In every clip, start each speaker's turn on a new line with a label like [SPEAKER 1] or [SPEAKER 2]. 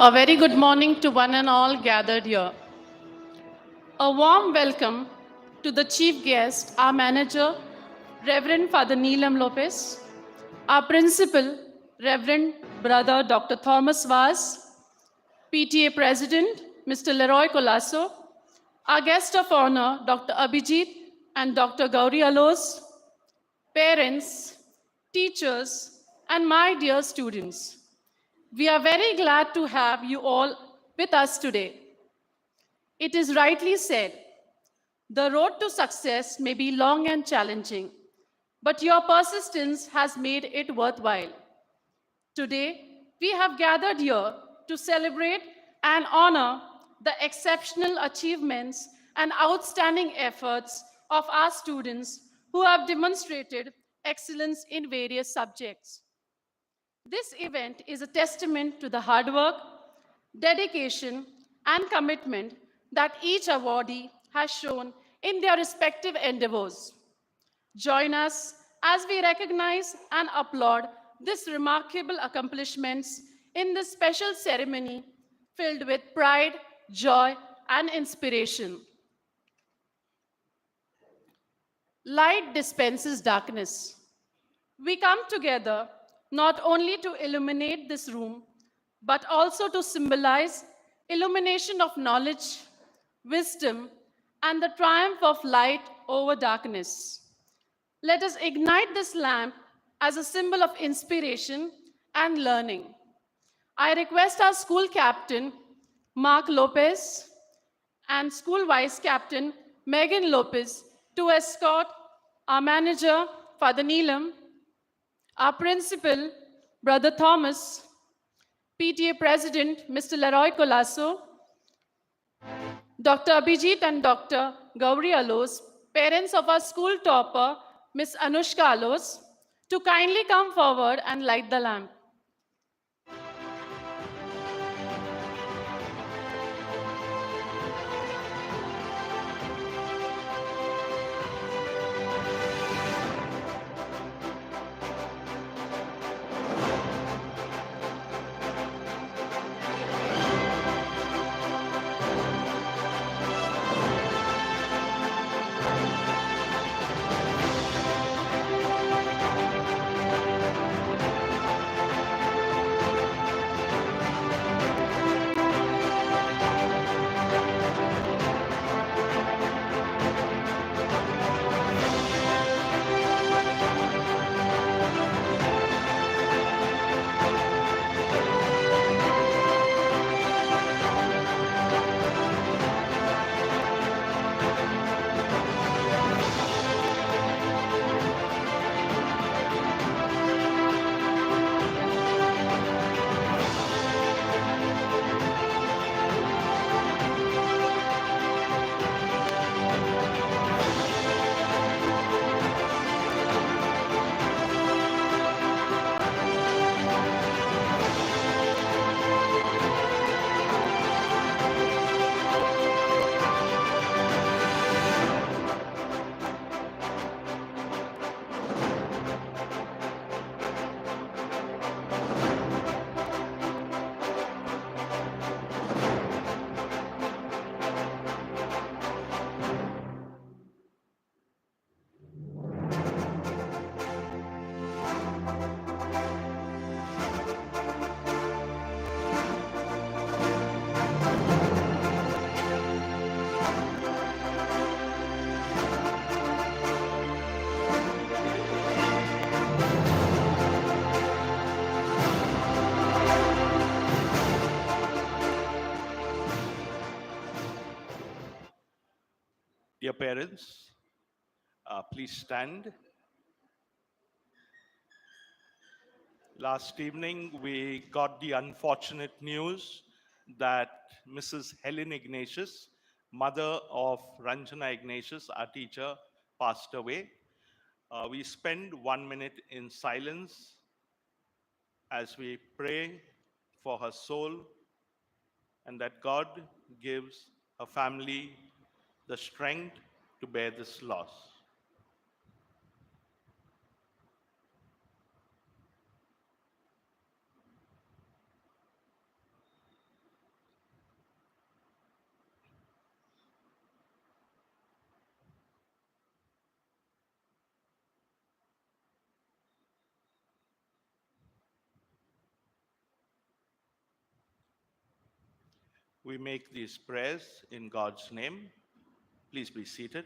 [SPEAKER 1] A very good morning to one and all gathered here. A warm welcome to the chief guest, our manager, Reverend Father Neelam Lopez, our principal, Reverend Brother Dr. Thomas Vaz, PTA President, Mr. Leroy Colasso, our guest of honor, Dr. Abhijit and Dr. Gauri Alos, parents, teachers, and my dear students. We are very glad to have you all with us today. It is rightly said, the road to success may be long and challenging, but your persistence has made it worthwhile. Today, we have gathered here to celebrate and honor the exceptional achievements and outstanding efforts of our students who have demonstrated excellence in various subjects. This event is a testament to the hard work, dedication, and commitment that each awardee has shown in their respective endeavors. Join us as we recognize and applaud these remarkable accomplishments in this special ceremony filled with pride, joy, and inspiration. Light dispenses darkness. We come together not only to illuminate this room, but also to symbolize illumination of knowledge, wisdom, and the triumph of light over darkness. Let us ignite this lamp as a symbol of inspiration and learning. I request our school captain, Mark Lopez, and school vice captain, Megan Lopez, to escort our manager, Father Neelam, our principal, Brother Thomas, PTA President, Mr. Leroy Colasso, Dr. Abhijit and Dr. Gauri Alos, parents of our school topper, Ms. Anushka Alos, to kindly come forward and light the lamp.
[SPEAKER 2] Dear parents, please stand. Last evening, we got the unfortunate news that Mrs. Helen Ignatius, mother of Ranjana Ignatius, our teacher, passed away. We spend 1 minute in silence as we pray for her soul and that God gives her family the strength to bear this loss. we make these prayers in God's name. Please be seated.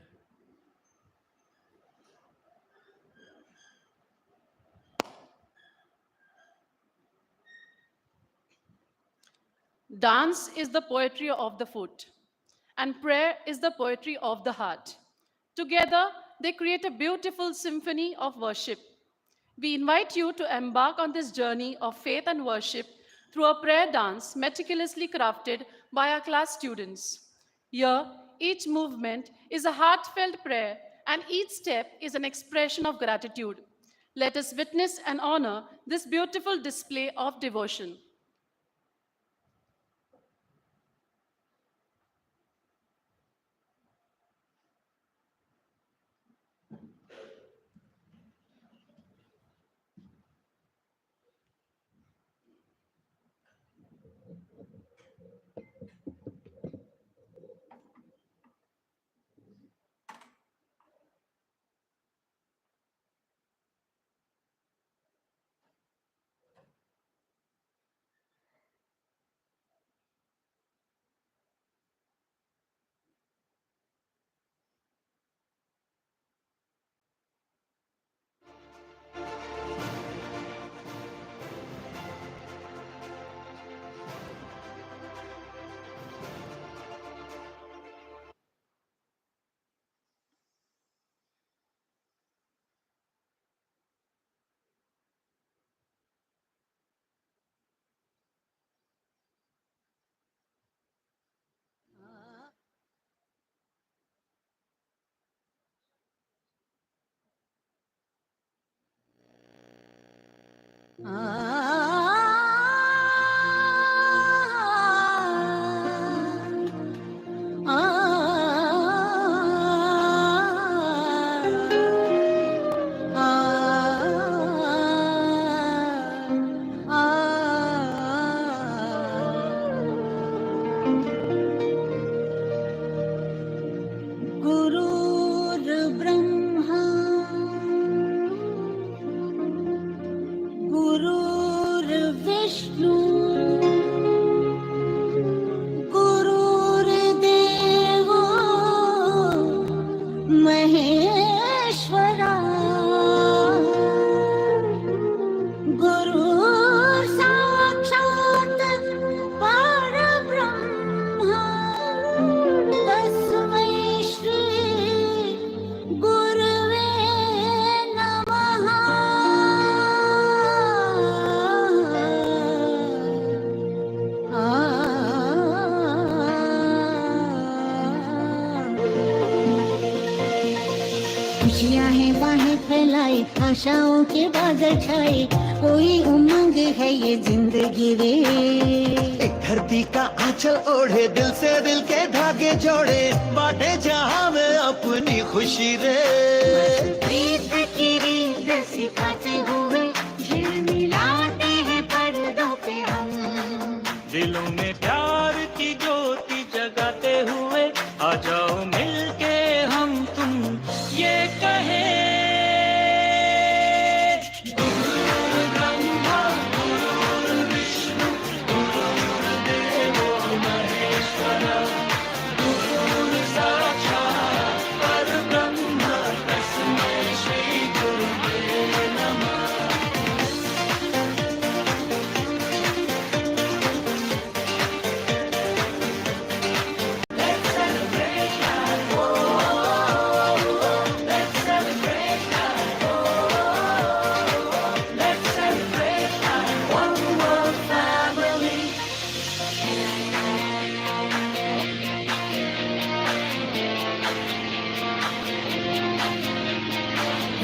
[SPEAKER 1] Dance is the poetry of the foot, and prayer is the poetry of the heart. Together, they create a beautiful symphony of worship. We invite you to embark on this journey of faith and worship through a prayer dance meticulously crafted by our class students. Here, each movement is a heartfelt prayer, and each step is an expression of gratitude. Let us witness and honor this beautiful display of devotion.
[SPEAKER 3] खुशियाँ हैं बाहें फैलाई आशाओं के बादल छाए कोई उमंग है ये जिंदगी रे
[SPEAKER 4] एक धरती का आंचल ओढ़े दिल से दिल के धागे जोड़े बांटे जहां में अपनी खुशी रे
[SPEAKER 3] प्रीत की रीत सिखाते हुए झिलमिलाते हैं पर्दों पे हम
[SPEAKER 4] दिलों में प्यार की ज्योति जगाते हुए आ जाओ मिलके हम तुम ये कहे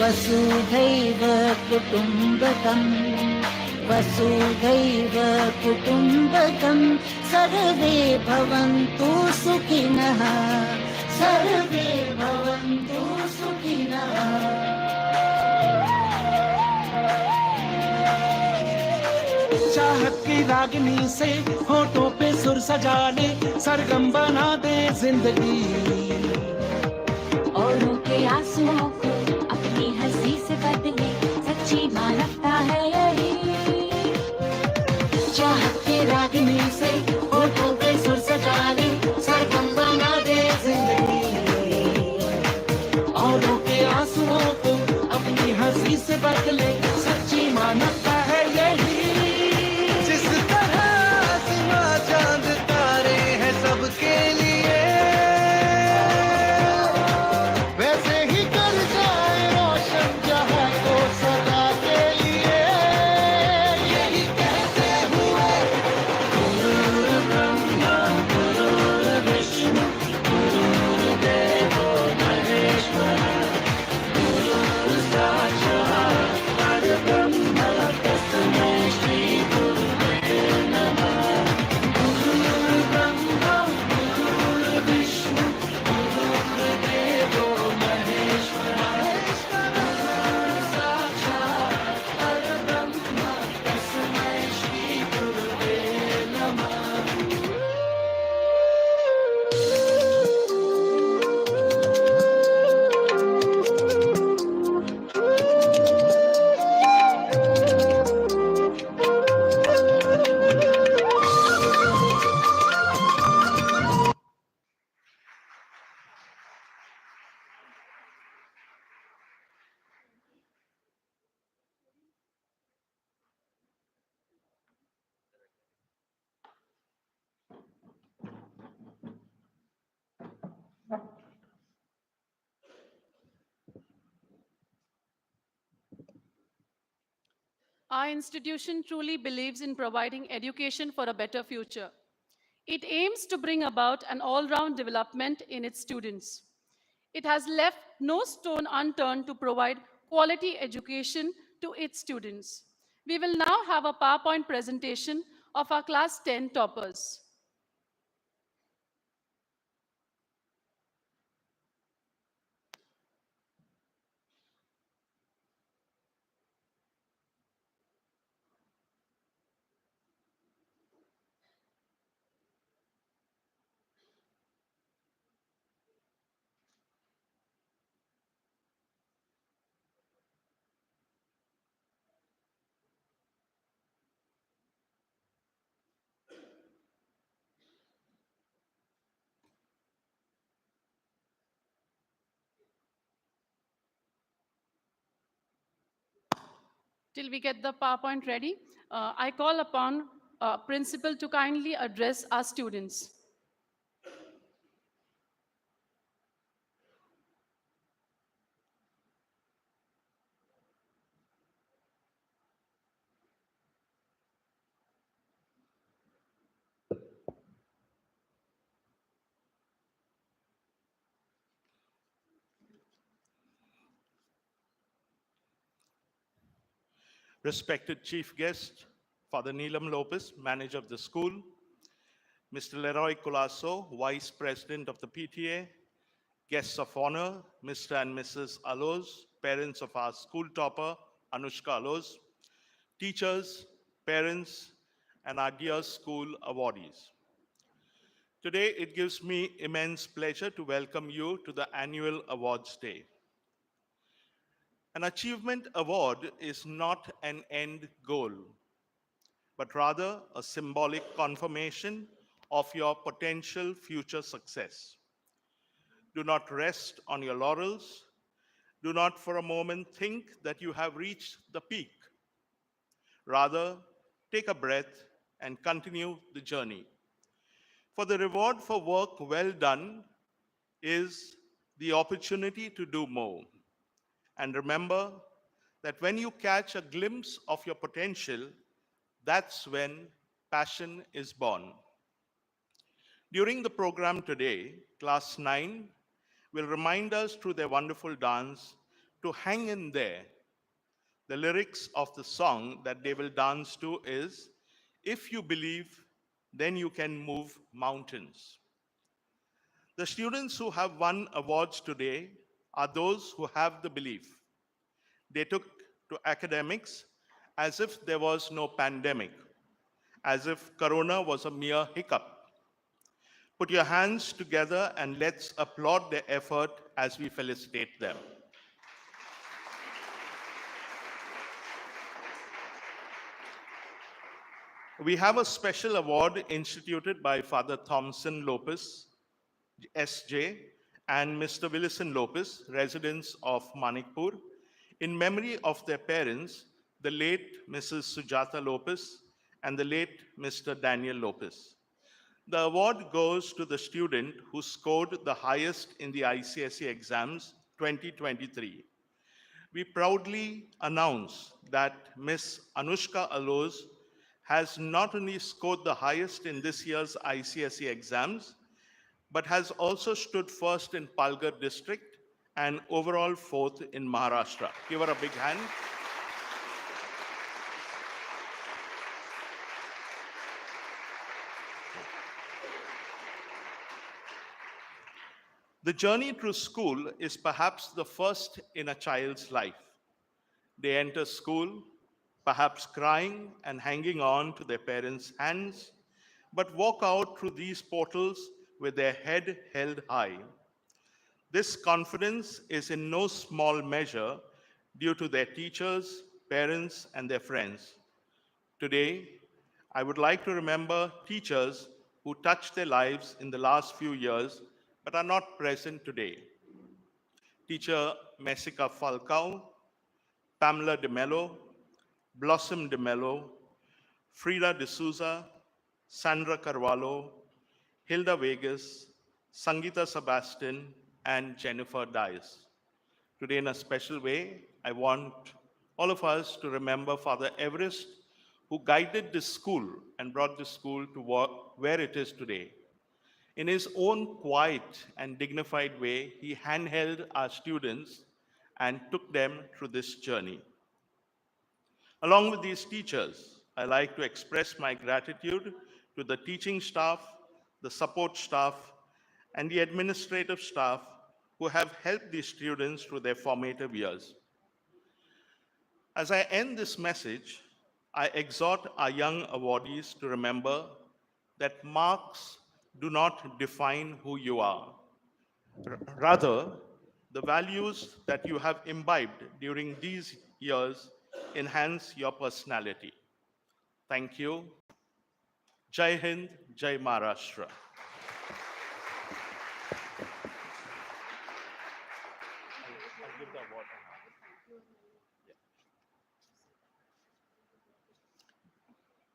[SPEAKER 3] वसुधैव कुटुम्बकम् वसुधैव कुटुम्बकम् सर्वे भवन्तु सुखिनः सर्वे भवन्तु सुखिनः
[SPEAKER 4] चाहत की रागनी से होठों पे सुर सजाने सरगम बना दे जिंदगी
[SPEAKER 3] औरों के आंसुओं को अपनी हंसी से बदले सच्ची मानवता है यही चाहत के रागनी से होठों पे सुर सजा
[SPEAKER 4] बदले सच्ची मानवता है यही
[SPEAKER 5] जिस तरह आसमां चांद तारे हैं सबके लिए वैसे ही कर जाए रोशन जहां को सदा के लिए यही कहते हुए
[SPEAKER 4] ब्रह्मा विष्णु गुरुदेवो महेश्वर साक्षात् परब्रह्म तस्मै श्री गुरुवे नमः ब्रह्मा विष्णु गुरुदेवो महेश्वर साक्षात् परब्रह्म तस्मै श्री गुरुवे नमः
[SPEAKER 1] Our institution truly believes in providing education for a better future. It aims to bring about an all-round development in its students. It has left no stone unturned to provide quality education to its students. We will now have a PowerPoint presentation of our class 10 toppers. Till we get the PowerPoint ready, I call upon principal to kindly address our students.
[SPEAKER 2] Respected chief guest, Father Neelam Lopez, manager of the school, Mr. Leroy Colasso, vice president of the PTA, guests of honor, Mr. and Mrs. Aloz, parents of our school topper, Anushka Aloz, teachers, parents, and our dear school awardees. Today, it gives me immense pleasure to welcome you to the annual awards day. An achievement award is not an end goal, but rather a symbolic confirmation of your potential future success. Do not rest on your laurels. Do not for a moment think that you have reached the peak. Rather, take a breath and continue the journey. For the reward for work well done is the opportunity to do more. And remember that when you catch a glimpse of your potential, that's when passion is born. During the program today, Class 9 will remind us through their wonderful dance to hang in there. The lyrics of the song that they will dance to is, "If you believe, then you can move mountains." The students who have won awards today are those who have the belief. They took to academics as if there was no pandemic, as if Corona was a mere hiccup. Put your hands together and let's applaud their effort as we felicitate them. We have a special award instituted by Father Thompson Lopez, SJ, and Mr. Willison Lopez, residents of Manikpur, in memory of their parents, the late Mrs. Sujata Lopez and the late Mr. Daniel Lopez. The award goes to the student who scored the highest in the ICSE exams 2023. We proudly announce that Ms. Anushka Aloz has not only scored the highest in this year's ICSE exams, but has also stood first in Palghar district and overall fourth in Maharashtra. Give her a big hand. The journey through school is perhaps the first in a child's life. They enter school, perhaps crying and hanging on to their parents' hands, but walk out through these portals with their head held high. This confidence is in no small measure due to their teachers, parents, and their friends. Today, I would like to remember teachers who touched their lives in the last few years but are not present today. Teacher Messica Falcao, Pamela de Mello, Blossom de Mello, Frida de Souza, Sandra Carvalho, Hilda Vegas, Sangeeta Sebastian, and Jennifer Dias. Today, in a special way, I want all of us to remember Father Everest, who guided this school and brought this school to where it is today. In his own quiet and dignified way, he handheld our students and took them through this journey. Along with these teachers, I like to express my gratitude to the teaching staff, the support staff, and the administrative staff who have helped these students through their formative years. As I end this message, I exhort our young awardees to remember that marks do not define who you are. Rather, the values that you have imbibed during these years enhance your personality. Thank you. Jai Hind, Jai Maharashtra.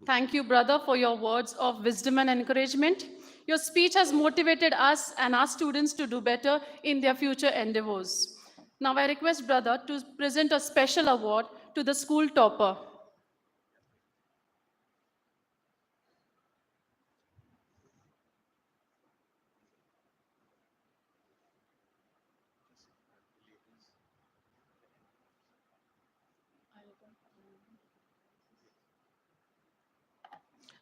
[SPEAKER 1] Thank you, brother, for your words of wisdom and encouragement. Your speech has motivated us and our students to do better in their future endeavors. Now I request brother to present a special award to the school topper.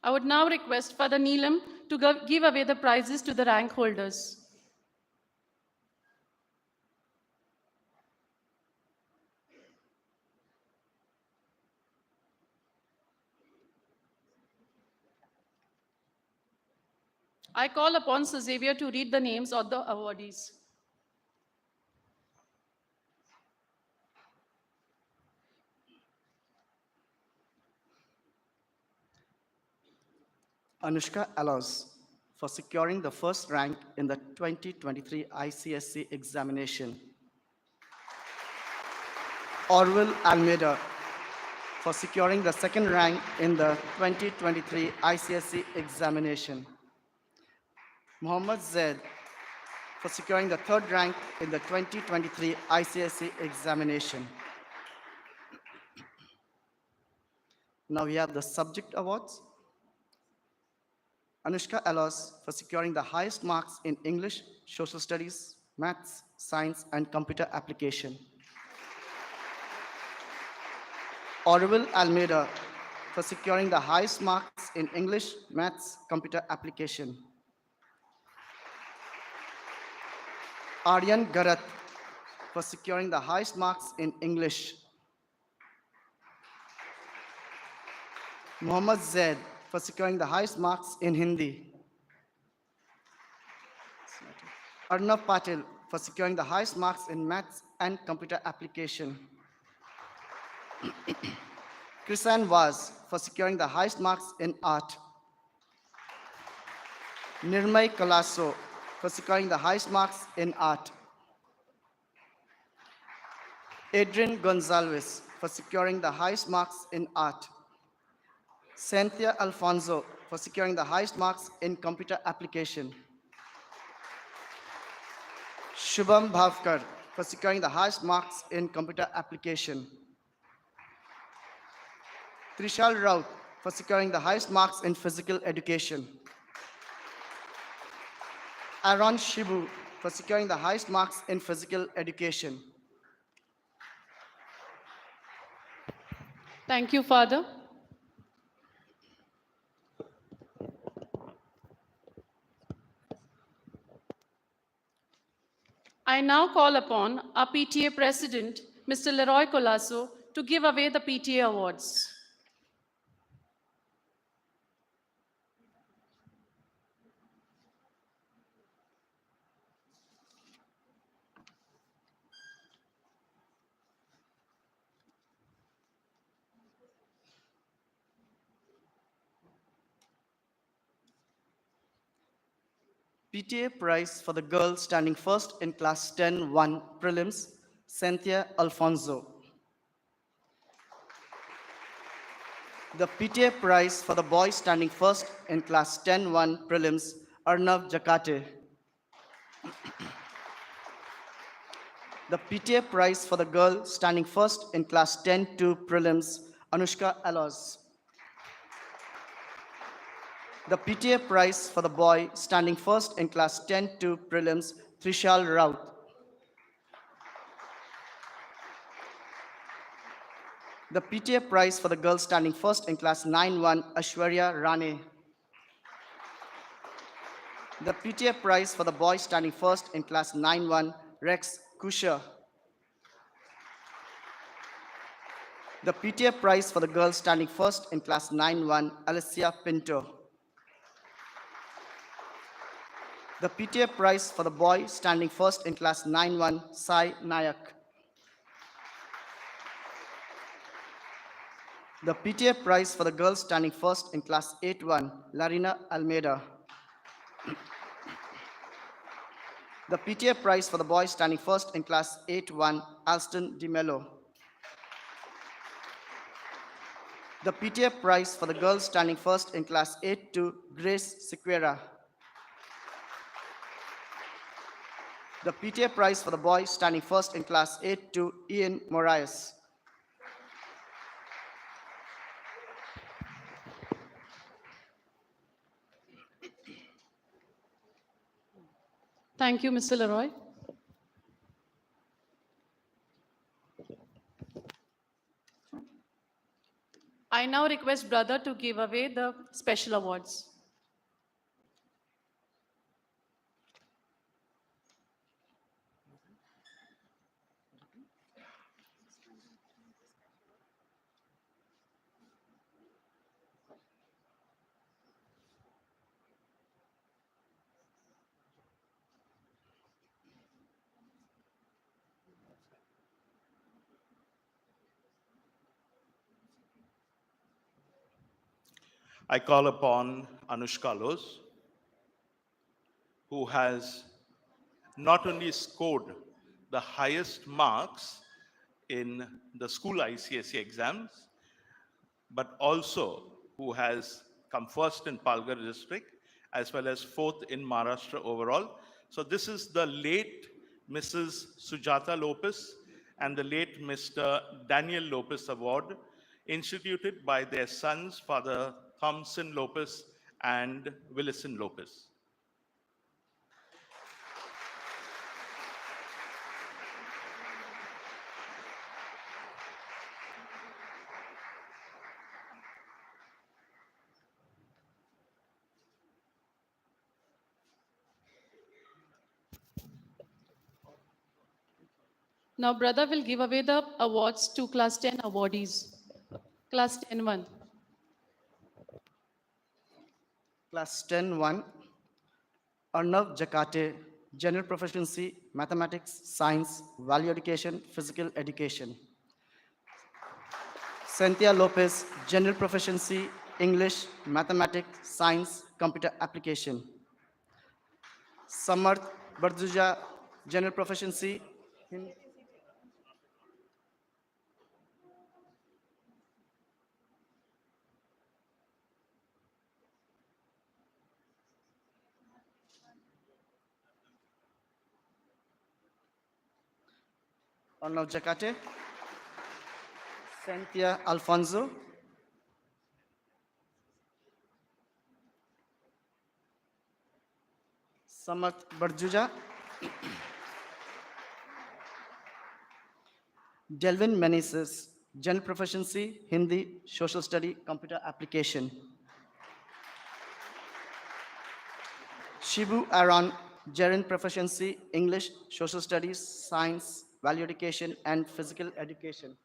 [SPEAKER 1] I would now request Father Neelam to give away the prizes to the rank holders. I call upon Sir Xavier to read the names of the awardees.
[SPEAKER 6] Anushka Aloz for securing the first rank in the 2023 ICSE examination. Orville Almeida for securing the second rank in the 2023 ICSE examination. Mohammad Zaid for securing the third rank in the 2023 ICSE examination. Now we have the subject awards. Anushka Aloz for securing the highest marks in English, Social Studies, Maths, Science, and Computer Application. Orville Almeida for securing the highest marks in English, Maths, Computer Application. Aryan Garat for securing the highest marks in English. Mohammad Zaid for securing the highest marks in Hindi. Arnav Patil for securing the highest marks in Maths and Computer Application. Krisan Vaz for securing the highest marks in Art. Nirmay Kalaso for securing the highest marks in Art. Adrian Gonzalez for securing the highest marks in art. Cynthia Alfonso for securing the highest marks in computer application. Shubham Bhavkar for securing the highest marks in computer application. Trishal Raut for securing the highest marks in physical education. Aaron Shibu for securing the highest marks in physical education.
[SPEAKER 1] Thank you, Father. I now call upon our PTA President, Mr. Leroy Colasso, to give away the PTA awards.
[SPEAKER 6] PTA Prize for the girl standing first in Class 10-1 Prelims, Cynthia Alfonso. The PTA Prize for the boy standing first in Class 10-1 Prelims, Arnav Jakate. The PTA Prize for the girl standing first in Class 10-2 Prelims, Anushka Aloz. The PTA Prize for the boy standing first in Class 10-2 Prelims, Trishal Raut. The PTA Prize for the girl standing first in Class 9-1, Ashwarya Rane. The PTA Prize for the boy standing first in Class 9-1, Rex Kusha. The PTA Prize for the girl standing first in Class 9-1, Alicia Pinto. The PTA Prize for the boy standing first in Class 9-1, Sai Nayak. The PTA Prize for the girl standing first in Class 8-1, Larina Almeida. The PTA Prize for the boy standing first in Class 8-1, Alston Di Mello. The PTA Prize for the girl standing first in Class 8-2, Grace Sequeira. The PTA Prize for the boy standing first in Class 8-2, Ian Moraes.
[SPEAKER 1] Thank you, Mr. Leroy. I now request Brother to give away the special awards.
[SPEAKER 2] I call upon Anushka Lose, who has not only scored the highest marks in the school ICSE exams, but also who has come first in Palghar district as well as fourth in Maharashtra overall. So this is the late Mrs. Sujata Lopez and the late Mr. Daniel Lopez Award, instituted by their sons, Father Thompson Lopez and Willison Lopez.
[SPEAKER 1] Now, Brother will give away the awards to Class 10 awardees. Class 10-1.
[SPEAKER 6] Class 10-1, Arnav Jakate, General Proficiency, Mathematics, Science, Value Education, Physical Education. Cynthia Lopez, General Proficiency, English, Mathematics, Science, Computer Application. Samarth Barduja, General Proficiency, Arnav Jacate, Cynthia Alfonso, Samarth Barjuja, Delvin Meneses, General Proficiency, Hindi, Social Study, Computer Application. Shibu Aaron, General Proficiency, English, Social Studies, Science, Value Education, and Physical Education.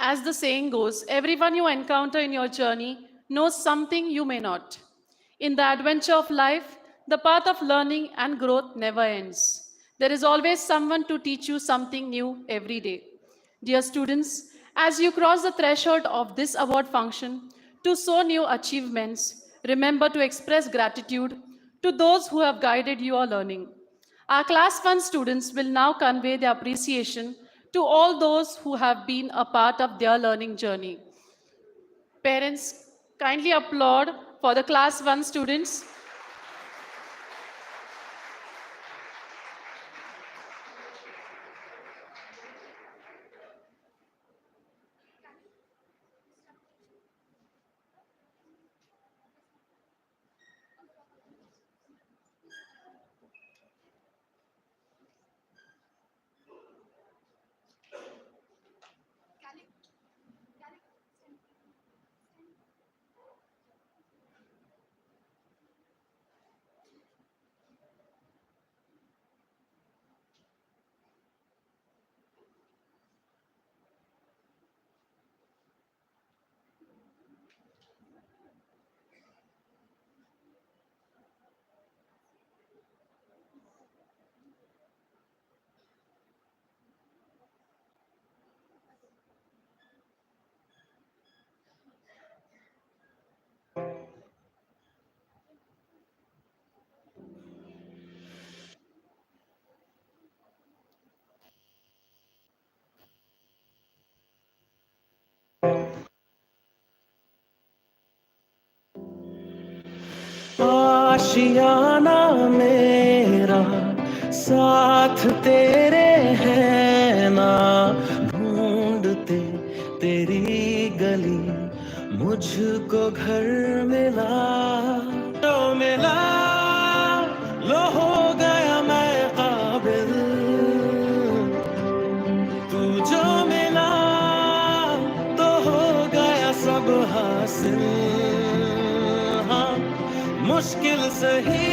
[SPEAKER 1] As the saying goes, everyone you encounter in your journey knows something you may not. In the adventure of life, the path of learning and growth never ends. There is always someone to teach you something new every day. Dear students, as you cross the threshold of this award function to soar new achievements, remember to express gratitude to those who have guided your learning. Our Class 1 students will now convey their appreciation to all those who have been a part of their learning journey. Parents, kindly applaud for the Class 1 students.
[SPEAKER 4] आशियाना मेरा साथ तेरे है ना, ढूंढते तेरी गली मुझको घर मिला, तो मिला लो हो गया मैं काबिल, तू जो मिला तो हो गया सब हासिल, हाँ मुश्किल सही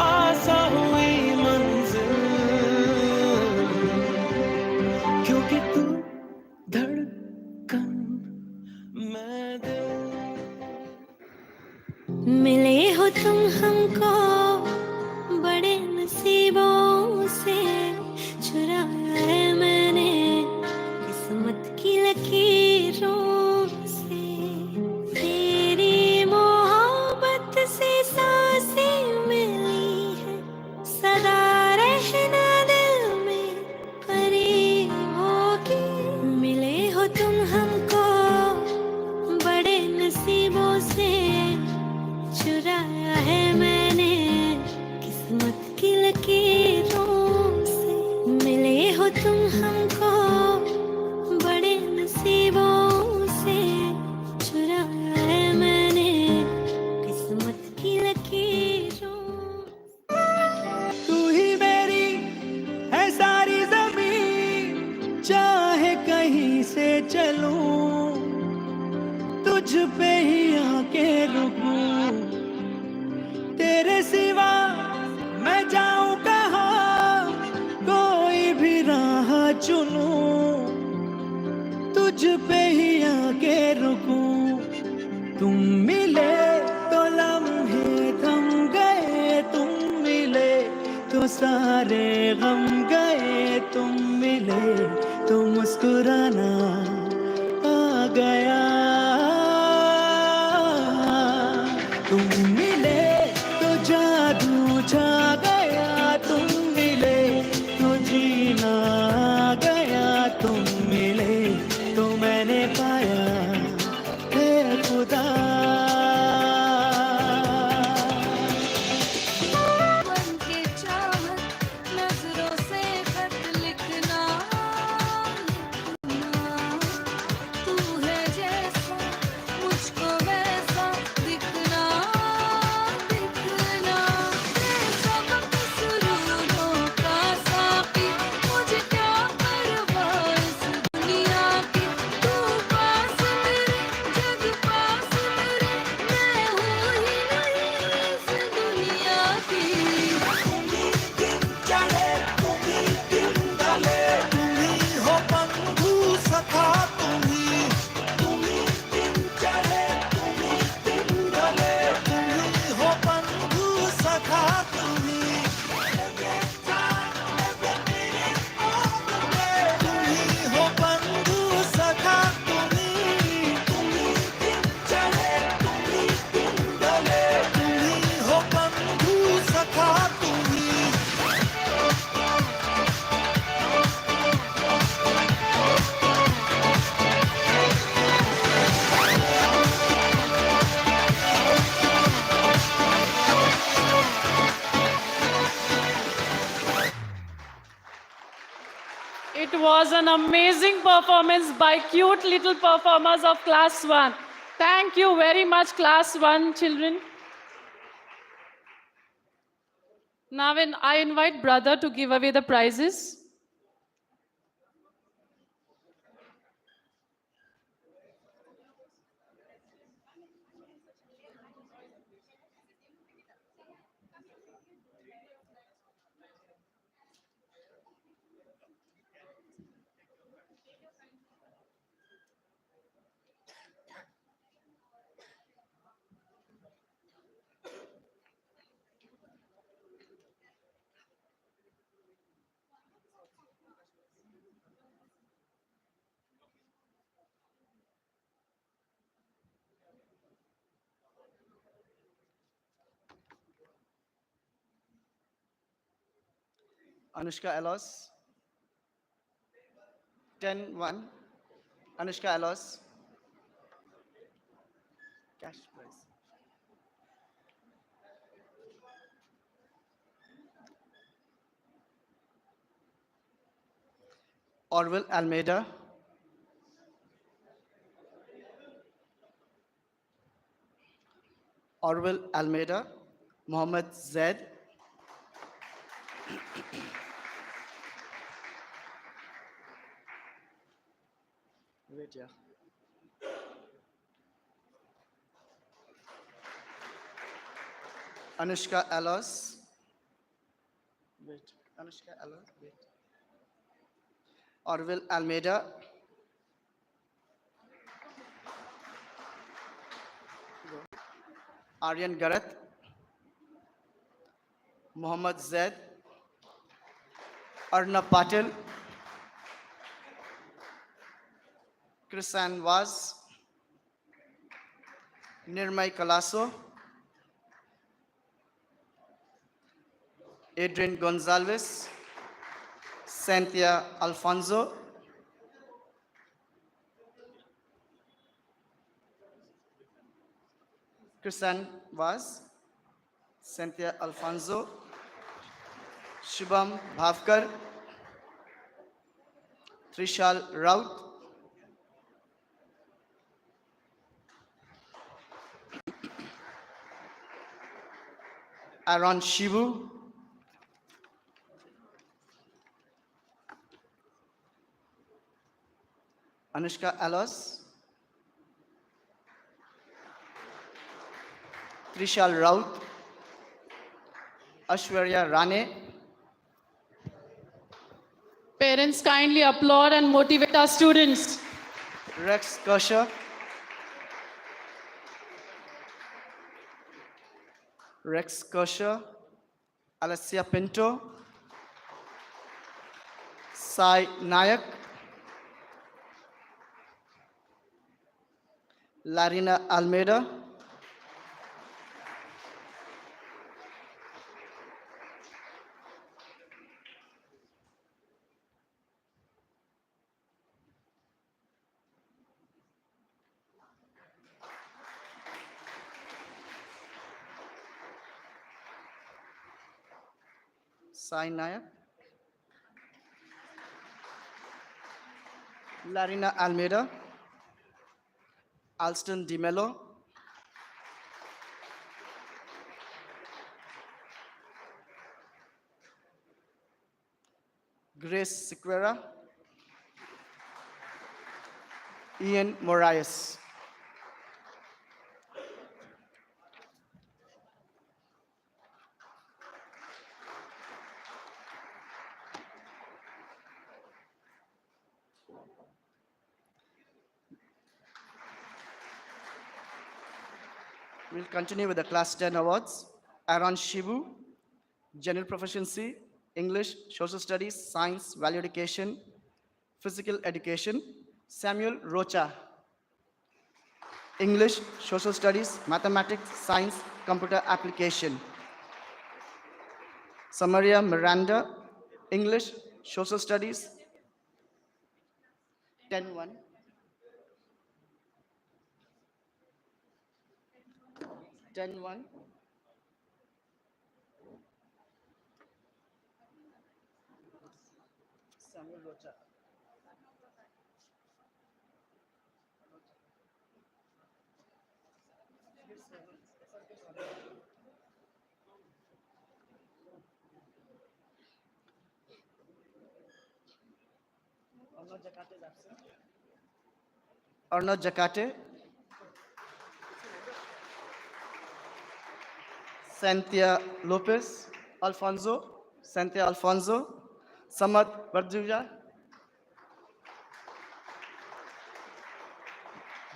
[SPEAKER 4] आसा हुई मंजिल, क्योंकि तू धड़कन मैं दिल।
[SPEAKER 7] मिले हो तुम हमको बड़े नसीबों से, चुराया है मैंने किस्मत की लकीरों से, तेरी मोहब्बत से सांसें मिली है, सदा रहना दिल में परीयों की। मिले हो तुम हमको बड़े नसीबों से, चुराया है मैंने किस्मत की लकीरों से। मिले हो तुम हमको बड़े नसीबों से, चुराया है मैंने किस्मत की लकीरों।
[SPEAKER 4] तू ही मेरी है सारी ज़मीं, चाहे कहीं से चलूं तुझ पे ही आके रुकूं, तेरे सिवा मैं जाऊं कहाँ, कोई भी राह चुनूं तुझ पे ही आके रुकूं। तुम मिले तो लम्हे थम गए, सारे गम गए, तुम मिले तो मुस्कुराना आ गया। तुम मिले तो जादू छा गया, तुम मिले तो जीना आ गया, तुम मिले तो मैंने पाया है खुदा।
[SPEAKER 7] मन के चाहत नजरों से खत लिखना, तू है जैसा मुझको वैसा दिखना, ऐसा वक्त सुरूरों का साकी, मुझे क्या परवाह इस दुनिया की। तू पास मेरे, जग पास मेरे, मैं हूँ ही नहीं इस दुनिया की।
[SPEAKER 5] हो बंधु सखा तुम्ही, हो बंधु सखा तुम्ही, हो बंधु सखा तुम्ही, हो बंधु सखा तुम्ही।
[SPEAKER 1] It was an amazing performance by cute little performers of class 1. Thank you very much, class 1 children. Now when I invite brother to give away the prizes.
[SPEAKER 6] Anushka Alos, 10-1. Anushka Alos. Cash prize. Orville Almeida. Orville Almeida. Mohammed Zaid. Wait, yeah. Anushka Alos. Wait. Anushka Alos. Wait. Orville Almeida. Aryan Garath. Mohammed Zaid. Arnab Patil. Krisan Vaz. Nirmay Kalaso. Adrian Gonzalez. Cynthia Alfonso. Krisan Vaz. Cynthia Alfonso. Shubham Bhavkar. Trishal Raut. Aaron Shivu. Anushka Alos. Trishal Raut. Ashwarya Rane.
[SPEAKER 1] Parents kindly applaud and motivate our students.
[SPEAKER 6] Rex Kosher. Rex Kosher. Alessia Pinto, Sai Nayak, Larina Almeida, Sai Nayak, Larina Almeida, Alston DiMello, Grace Sequeira, Ian Moraes. We'll continue with the Class 10 awards. Aaron Shibu, General Proficiency, English, Social Studies, Science, Value Education, Physical Education. Samuel Rocha, English, Social Studies, Mathematics, Science, Computer Application. Samaria Miranda, English, Social Studies, 10-1. 10-1. Samuel Rocha. Arnaud Jacate, Cynthia Lopez, Cynthia Alfonso, Samad Barjuja,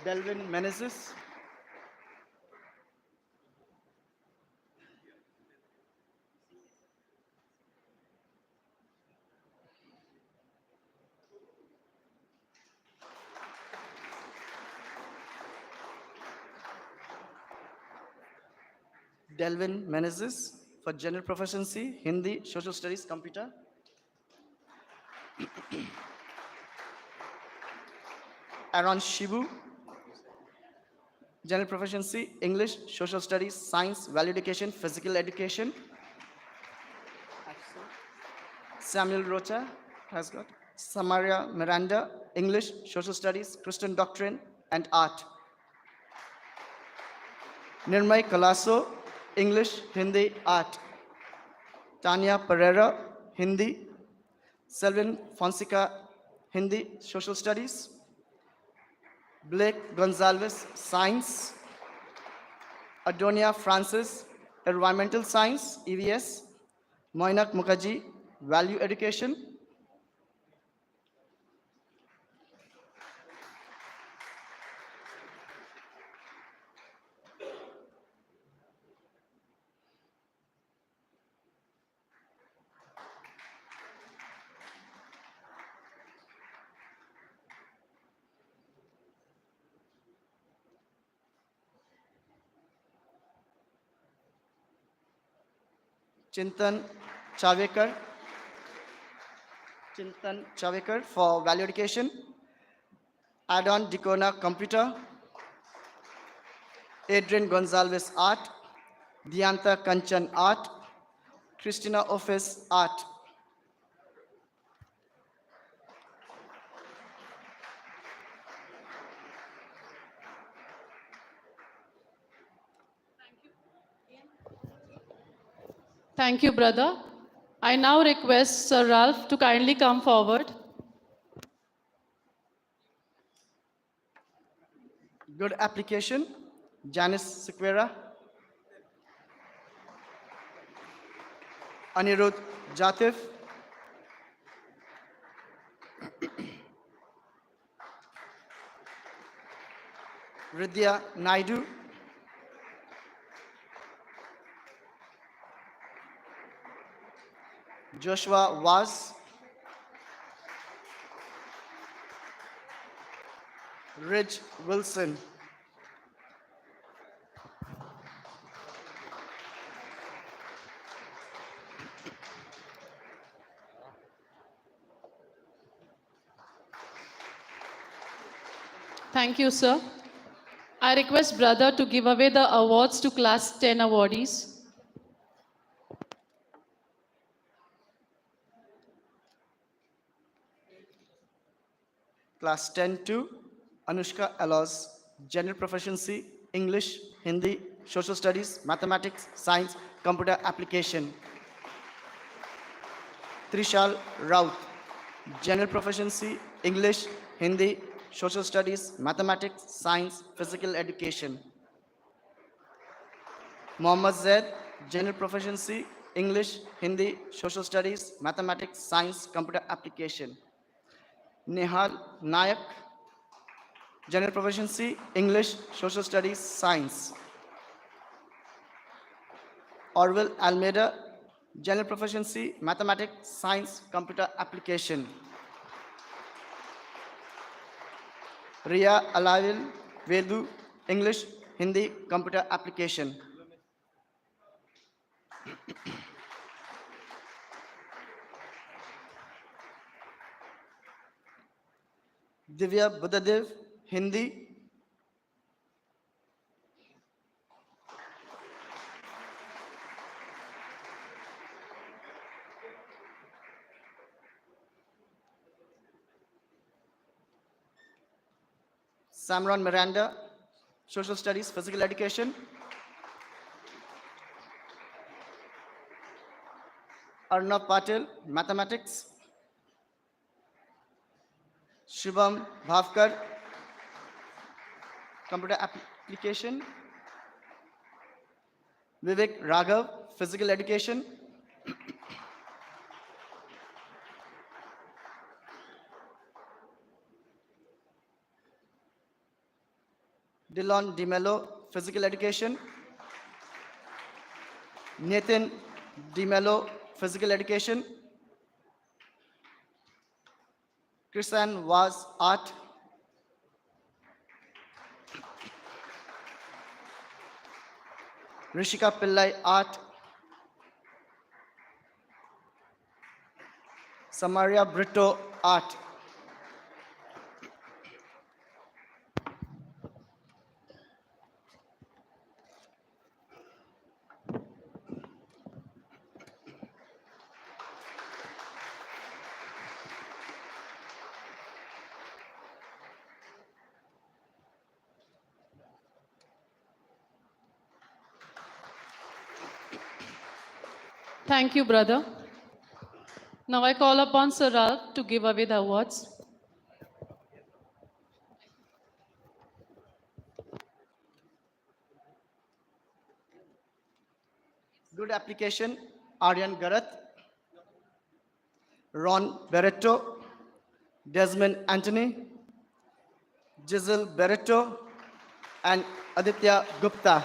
[SPEAKER 6] Delvin Menezes, Delvin Menezes for General Proficiency, Hindi, Social Studies, Computer. Aaron Shibu, General Proficiency, English, Social Studies, Science, Value Education, Physical Education. Samuel Rocha has got Samaria Miranda, English, Social Studies, Christian Doctrine, and Art. Nirmay Kalaso, English, Hindi, Art. Tanya Pereira, Hindi. Selvin Fonseca, Hindi, Social Studies. Blake Gonzalez, Science. Adonia Francis, Environmental Science, EVS. Moinak Mukherjee, Value Education. Chintan Chavekar for Value Education. Adon Dicona, Computer. Adrian Gonzalez, Art. Dianta Kanchan, Art. Christina Office, Art.
[SPEAKER 1] Thank you, brother. I now request Sir Ralph to kindly come forward.
[SPEAKER 6] Good application. Janice Sequeira. Anirudh Jatif. Vidya Naidu. Joshua Vaz, Ridge Wilson,
[SPEAKER 1] Thank you, sir. I request brother to give away the awards to class 10 awardees.
[SPEAKER 6] Class 10-2, Anushka Aloz, General Proficiency, English, Hindi, Social Studies, Mathematics, Science, Computer Application. Trishal Raut, General Proficiency, English, Hindi, Social Studies, Mathematics, Science, Physical Education. Mohammad Zaid, General Proficiency, English, Hindi, Social Studies, Mathematics, Science, Computer Application. Nehal Nayak, General Proficiency, English, Social Studies, Science. Orville Almeida, General Proficiency, Mathematics, Science, Computer Application. Ria Alavil Vedu, English, Hindi, Computer Application. Divya Buddhadev, Hindi. Samron Miranda, Social Studies, Physical Education. Arnav Patel, Mathematics. Shubham Bhavkar, Computer Application. Vivek Raghav, Physical Education. Dylan DiMello, Physical Education. Nathan DiMello, Physical Education. Krisan was Art. Rishika Pillai, Art. Samaria Brito, Art.
[SPEAKER 1] Thank you, brother. Now I call upon Sir Ralph to give away the awards.
[SPEAKER 6] Good application, Aryan Garat, Ron Barreto, Desmond Anthony, Giselle Barreto, and Aditya Gupta.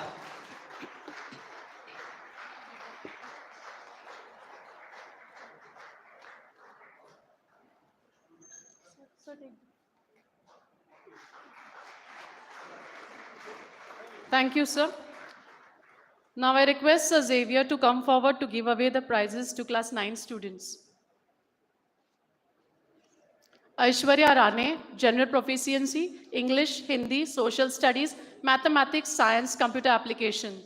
[SPEAKER 1] Thank you, sir. Now I request Sir Xavier to come forward to give away the prizes to class 9 students. Aishwarya Rane, General Proficiency, English, Hindi, Social Studies, Mathematics, Science, Computer Application.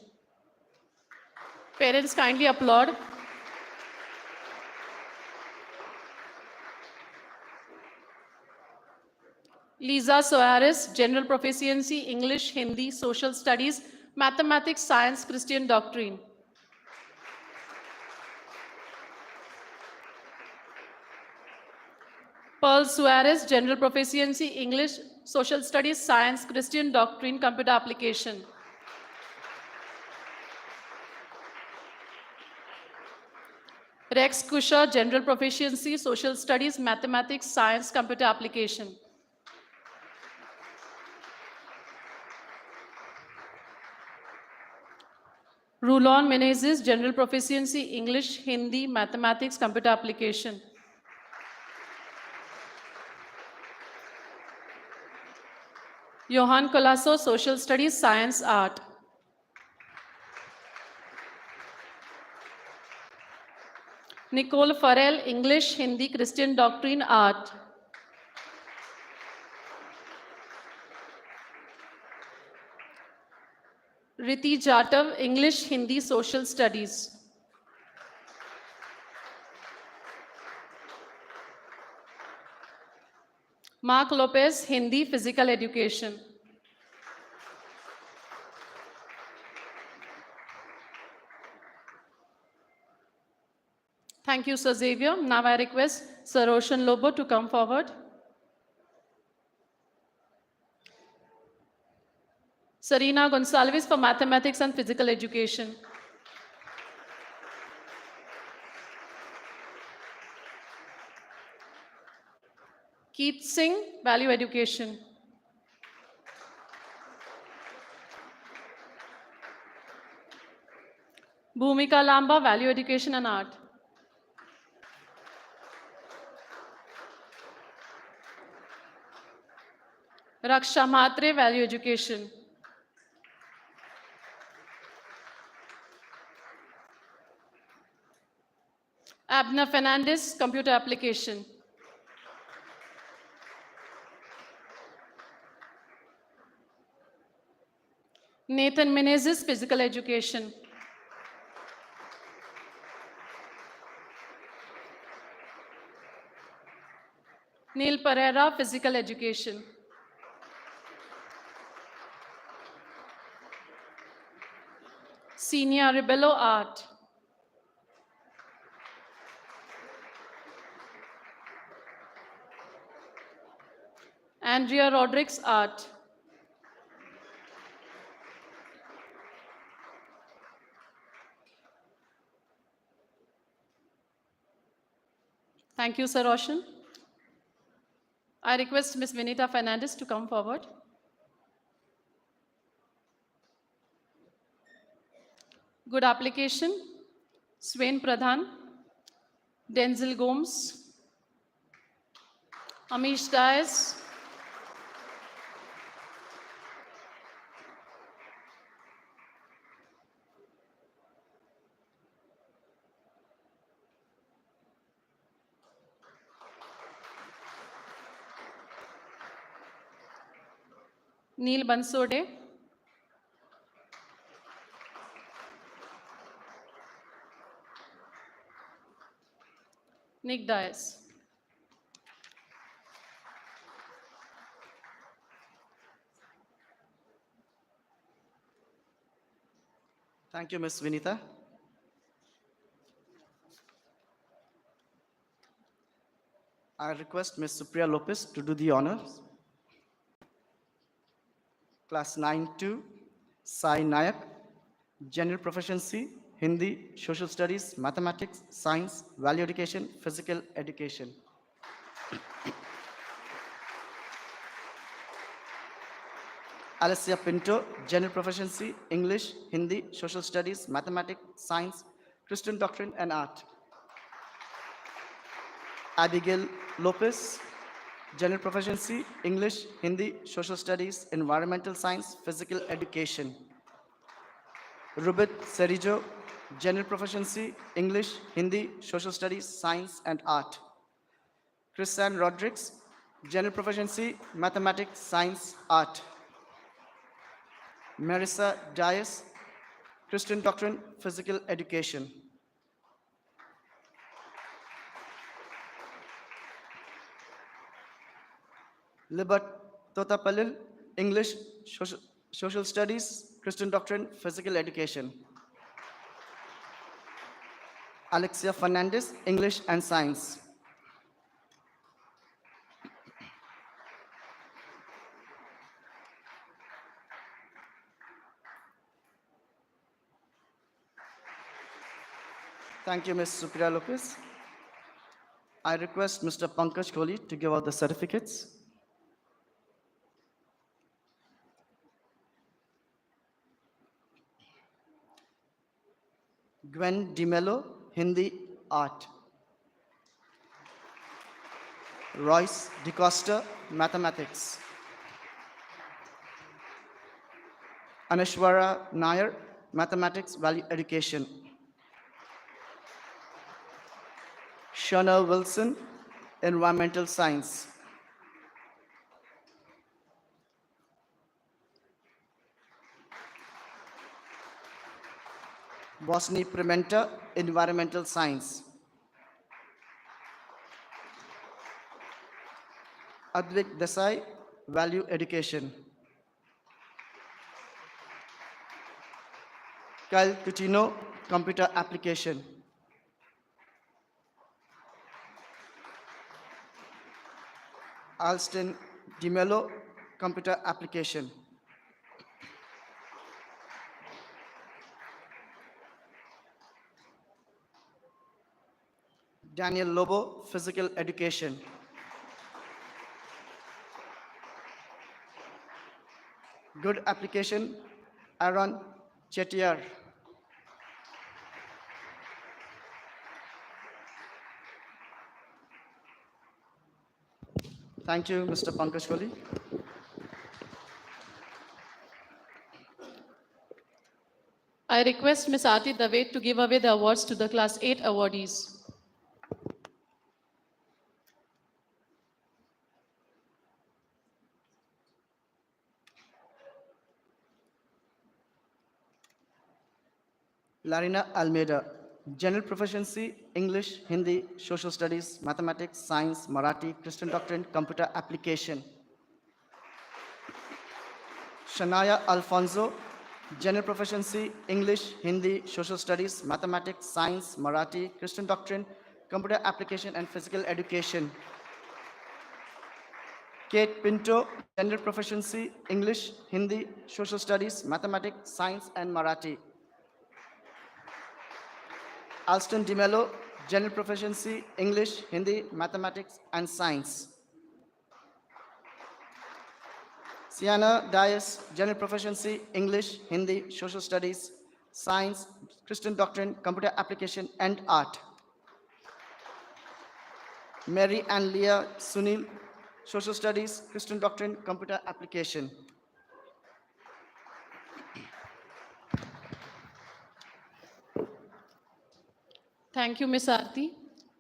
[SPEAKER 1] Parents kindly applaud. Lisa Soares, General Proficiency, English, Hindi, Social Studies, Mathematics, Science, Christian Doctrine. Pearl Suarez, General Proficiency, English, Social Studies, Science, Christian Doctrine, Computer Application. Rex Kusha, General Proficiency, Social Studies, Mathematics, Science, Computer Application. Rulon Menezes, General Proficiency, English, Hindi, Mathematics, Computer Application. Johan Colasso, Social Studies, Science, Art. Nicole Farrell, English, Hindi, Christian Doctrine, Art. Riti Jatav, English, Hindi, Social Studies. Mark Lopez, Hindi, Physical Education. Thank you, Sir Xavier. Now I request Sir Roshan Lobo to come forward. Serena Gonsalves for Mathematics and Physical Education. Keith Singh, Value Education. Bhumika Lamba, Value Education and Art. Raksha Mhatre, Value Education. Abner Fernandez, Computer Application. Nathan Menezes, Physical Education. Neil Pereira, Physical Education. Senior Rebello, Art. Andrea Rodriguez, Art. Thank you, Sir Roshan. I request Ms. Vinita Fernandez to come forward. Good application. Swain Pradhan, Denzel Gomes, Amish Dias, Neil Bansode, Nick Dias.
[SPEAKER 6] Thank you, Ms. Vinita. I request Ms. Supriya Lopez to do the honors. Class 9-2, Sai Nayak, General Proficiency, Hindi, Social Studies, Mathematics, Science, Value Education, Physical Education. Alessia Pinto, General Proficiency, English, Hindi, Social Studies, Mathematics, Science, Christian Doctrine and Art. Abigail Lopez, General Proficiency, English, Hindi, Social Studies, Environmental Science, Physical Education. Rubit Serijo, General Proficiency, English, Hindi, Social Studies, Science and Art. Christian Rodriguez, General Proficiency, Mathematics, Science, Art. Marissa Dias, Christian Doctrine, Physical Education. Libert Totapalil, English, Social Studies, Christian Doctrine, Physical Education. Alexia Fernandez, English and Science. Thank you, Ms. Supriya Lopez. I request Mr. Pankaj Kohli to give out the certificates. Gwen DiMello, Hindi Art. Royce DeCosta, Mathematics. Anashwara Nair, Mathematics Value Education. Shana Wilson, Environmental Science. Bosni Prementa, Environmental Science. Advik Desai, Value Education. Kyle Coutinho, Computer Application. Alston DiMello, Computer Application. Daniel Lobo, Physical Education. Good Application, Aaron Chettiar. Thank you, Mr. Pankaj.
[SPEAKER 1] I request Ms. Aarti Dave to give away the awards to the Class 8 awardees.
[SPEAKER 6] Larina Almeida, General Proficiency, English, Hindi, Social Studies, Mathematics, Science, Marathi, Christian Doctrine, Computer Application. Shania Alfonso, General Proficiency, English, Hindi, Social Studies, Mathematics, Science, Marathi, Christian Doctrine, Computer Application and Physical Education. Kate Pinto, General Proficiency, English, Hindi, Social Studies, Mathematics, Science and Marathi. Alston DiMello, General Proficiency, English, Hindi, Mathematics and Science. Sienna Dias, General Proficiency, English, Hindi, Social Studies, Science, Christian Doctrine, Computer Application and Art. Mary and Leah Sunil, Social Studies, Christian Doctrine, Computer Application.
[SPEAKER 1] Thank you, Ms. Aarti.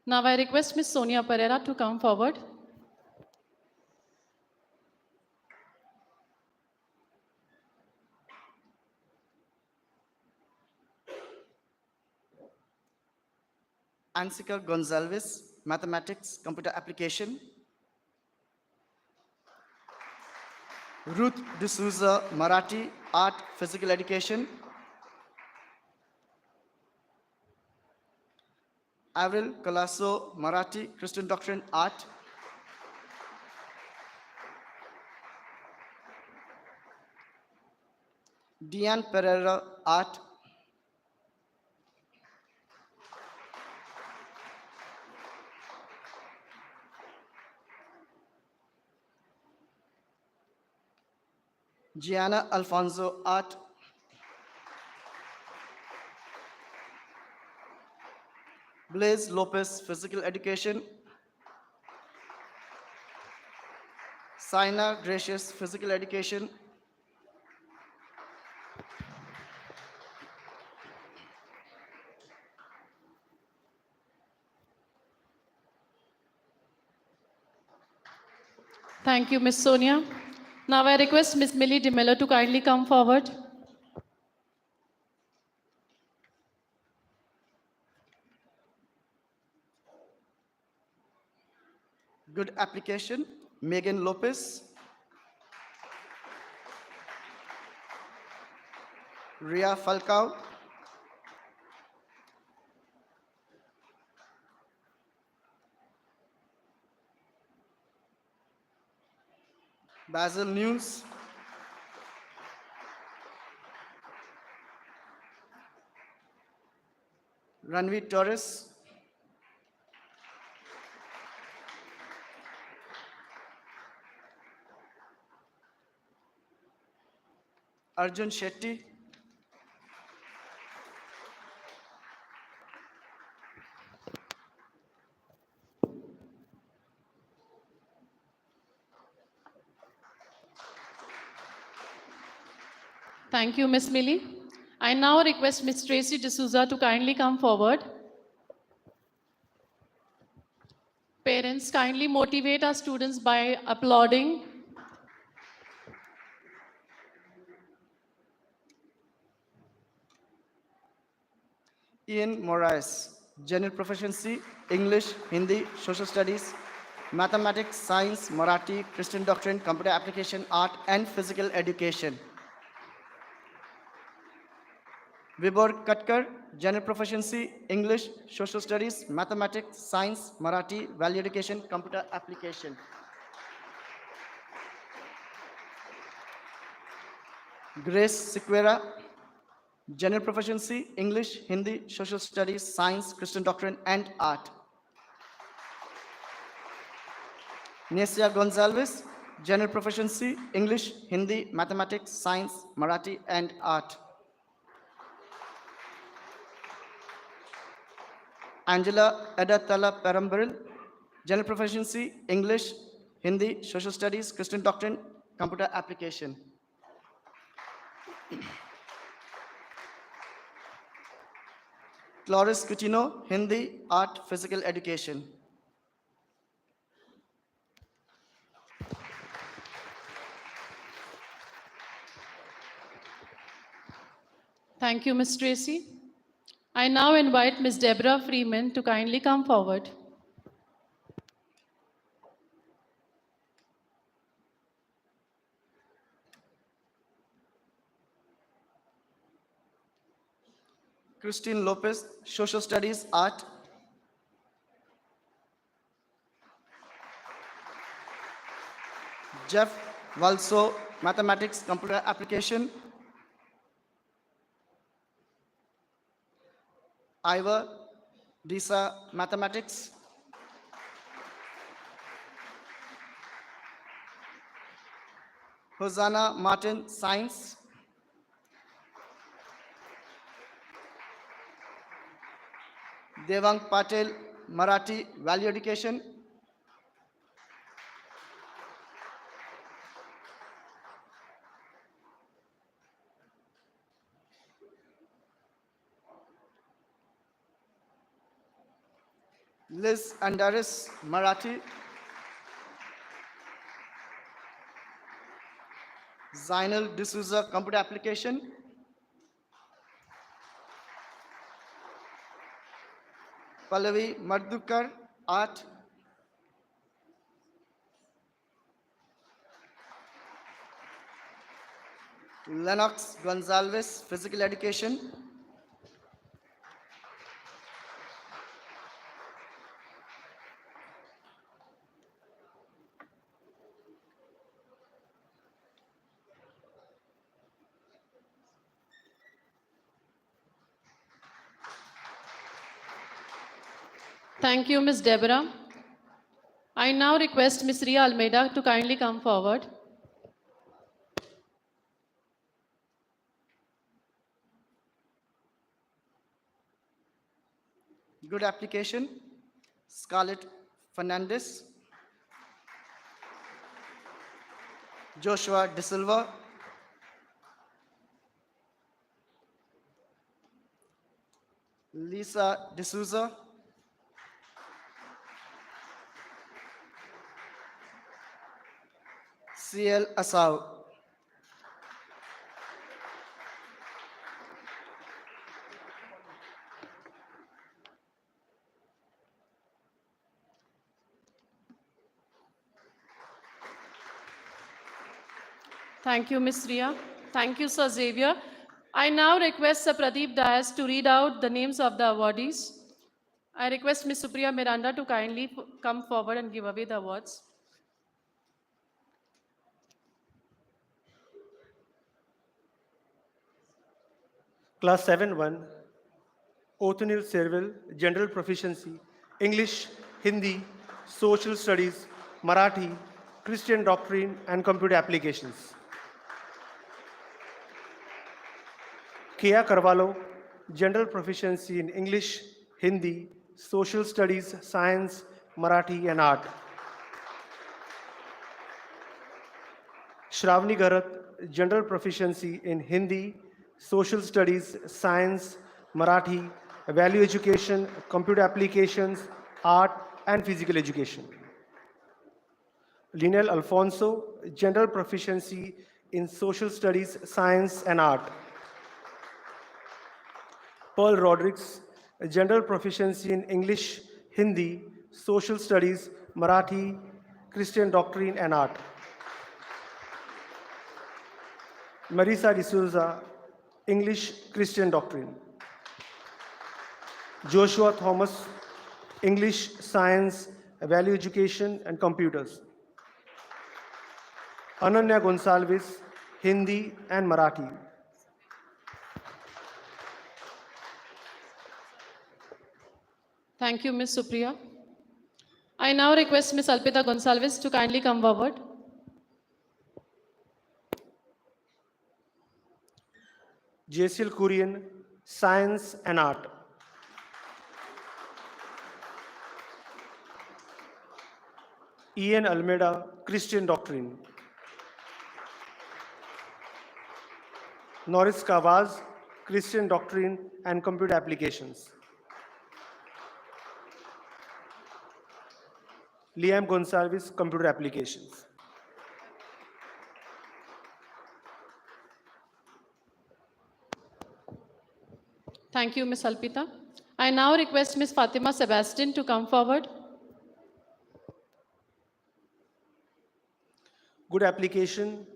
[SPEAKER 1] Now I request Ms. Sonia Pereira to come forward.
[SPEAKER 6] Ansika Gonzalez, Mathematics, Computer Application. Ruth D'Souza, Marathi, Art, Physical Education. Avril Colasso, Marathi, Christian Doctrine, Art. Diane Pereira, Art. Gianna Alfonso, Art. Blaise Lopez, Physical Education. Saina Gracious, Physical Education.
[SPEAKER 1] Thank you, Ms. Sonia. Now I request Ms. Millie DeMello to kindly come forward.
[SPEAKER 6] Good Application, Megan Lopez. Ria Falcao. Basil News. Ranveer Torres. Arjun Shetty.
[SPEAKER 1] Thank you, Miss Millie. I now request Miss Tracy D'Souza to kindly come forward. Parents, kindly motivate our students by applauding.
[SPEAKER 6] Ian Moraes, General Proficiency, English, Hindi, Social Studies, Mathematics, Science, Marathi, Christian Doctrine, Computer Application, Art and Physical Education. Vibor Katkar, General Proficiency, English, Social Studies, Mathematics, Science, Marathi, Value Education, Computer Application. Grace Sequeira, General Proficiency, English, Hindi, Social Studies, Science, Christian Doctrine, and Art. Nesia Gonzalez, General Proficiency, English, Hindi, Mathematics, Science, Marathi, and Art. Angela Edatala Parambaril, General Proficiency, English, Hindi, Social Studies, Christian Doctrine, Computer Application. Cloris Coutinho, Hindi, Art, Physical Education.
[SPEAKER 1] Thank you, Miss Tracy. I now invite Miss Deborah Freeman to kindly come forward.
[SPEAKER 6] Christine Lopez, Social Studies, Art. Jeff Valso, Mathematics, Computer Application. Ivor Disa, Mathematics. Hosanna Martin, Science. Devang Patel, Marathi, Value Education. Liz Andaris, Marathi. Zainal D'Souza, Computer Application. Pallavi Madhukar, Art. Lennox Gonzalez, Physical Education.
[SPEAKER 1] Thank you, Miss Deborah. I now request Miss Ria Almeida to kindly come forward.
[SPEAKER 6] Good Application. Scarlett Fernandez. Joshua De Silva. Lisa D'Souza. CL Asau.
[SPEAKER 1] Thank you, Miss Ria. Thank you, Sir Xavier. I now request Sir Pradeep Dias to read out the names of the awardees. I request Miss Supriya Miranda to kindly come forward and give away the awards.
[SPEAKER 8] Class 7-1, Othniel Serval, General Proficiency, English, Hindi, Social Studies, Marathi, Christian Doctrine, and Computer Applications. Kia Carvalho, General Proficiency in English, Hindi, Social Studies, Science, Marathi, and Art. Shravani Garat, General Proficiency in Hindi, Social Studies, Science, Marathi, Value Education, Computer Applications, Art, and Physical Education. Linel Alfonso, General Proficiency in Social Studies, Science, and Art. Pearl Rodrigues, General Proficiency in English, Hindi, Social Studies, Marathi, Christian Doctrine, and Art. Marisa D'Souza, English, Christian Doctrine. Joshua Thomas, English, Science, Value Education, and Computers. Ananya Gonsalves, Hindi and Marathi.
[SPEAKER 1] Thank you, Ms. Supriya. I now request Ms. Alpita Gonsalves to kindly come forward.
[SPEAKER 8] JCL Korean, Science and Art. Ian Almeida, Christian Doctrine. Norris Kawaz, Christian Doctrine and Computer Applications. Liam Gonsalves, Computer Applications.
[SPEAKER 1] Thank you, Ms. Alpita. I now request Ms. Fatima Sebastian to come forward.
[SPEAKER 8] Good Application,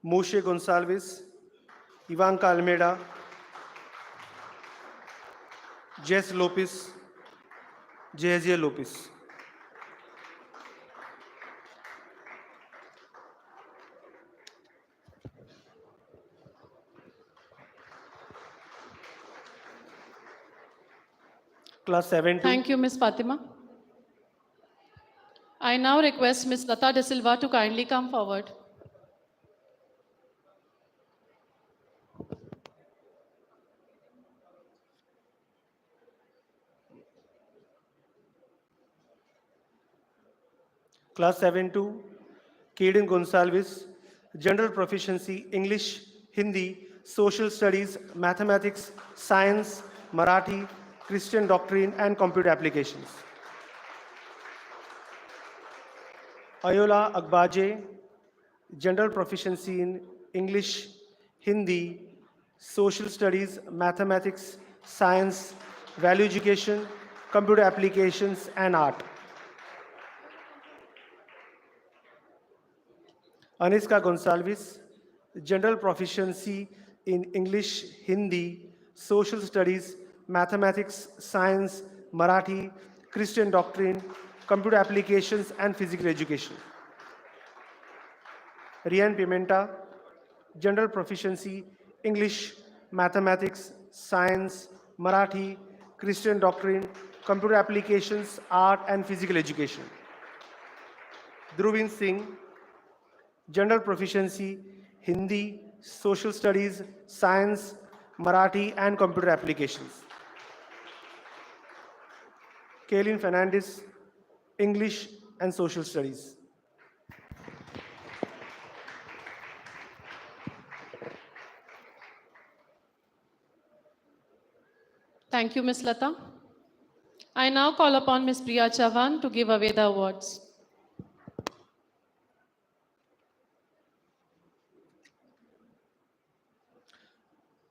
[SPEAKER 8] Moshe Gonsalves, Ivanka Almeida, Jess Lopez, Jazier Lopez. Class 7 to
[SPEAKER 1] Thank you, Ms. Fatima. I now request Ms. Lata De Silva to kindly come forward.
[SPEAKER 8] Class 7 to Kaden Gonsalves, General Proficiency, English, Hindi, Social Studies, Mathematics, Science, Marathi, Christian Doctrine, and Computer Applications. Ayola Agbaje, General Proficiency in English, Hindi, Social Studies, Mathematics, Science, Value Education, Computer Applications, and Art. Aniska Gonsalves, General Proficiency in English, Hindi, Social Studies, Mathematics, Science, Marathi, Christian Doctrine, Computer Applications, and Physical Education. Rian Pimenta, General Proficiency, English, Mathematics, Science, Marathi, Christian Doctrine, Computer Applications, Art, and Physical Education. Dhruvin Singh, General Proficiency, Hindi, Social Studies, Science, Marathi, and Computer Applications. Kaylin Fernandez, English and Social Studies.
[SPEAKER 1] Thank you, Ms. Lata. I now call upon Ms. Priya Chavan to give away the awards.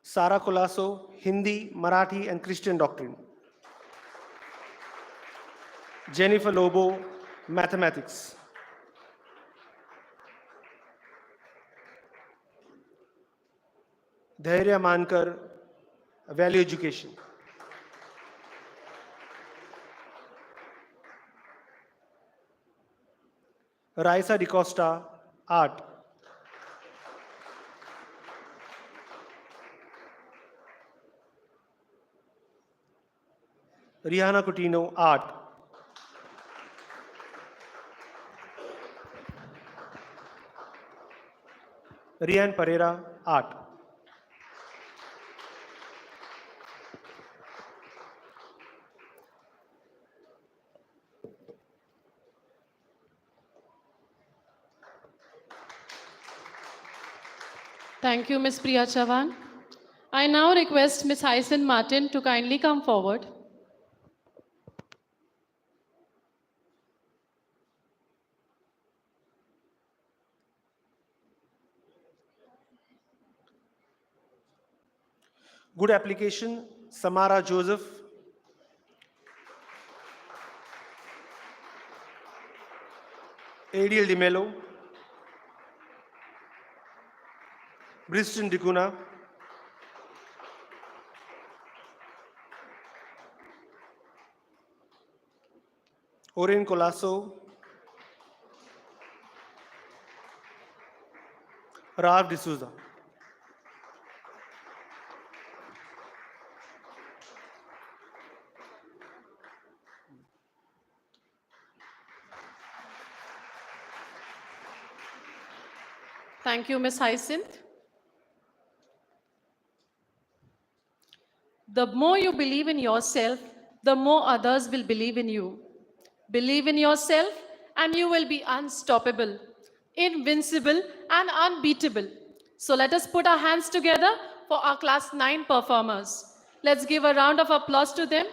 [SPEAKER 8] Sara Colasso, Hindi, Marathi, and Christian Doctrine. Jennifer Lobo, Mathematics. Dhairya Mankar, Value Education. Raisa DiCosta, Art. Rihanna Coutinho, Art. Rian Pereira, Art.
[SPEAKER 1] Thank you, Ms. Priya Chavan. I now request Ms. Hyacin Martin to kindly come forward.
[SPEAKER 8] Good application, Samara Joseph. Adiel Di Mello. Briston Dicuna. Oren Colasso. Rav D'Souza.
[SPEAKER 1] Thank you, Ms. Hyacinth. The more you believe in yourself, the more others will believe in you. Believe in yourself and you will be unstoppable, invincible, and unbeatable. So let us put our hands together for our class 9 performers. Let's give a round of applause to them.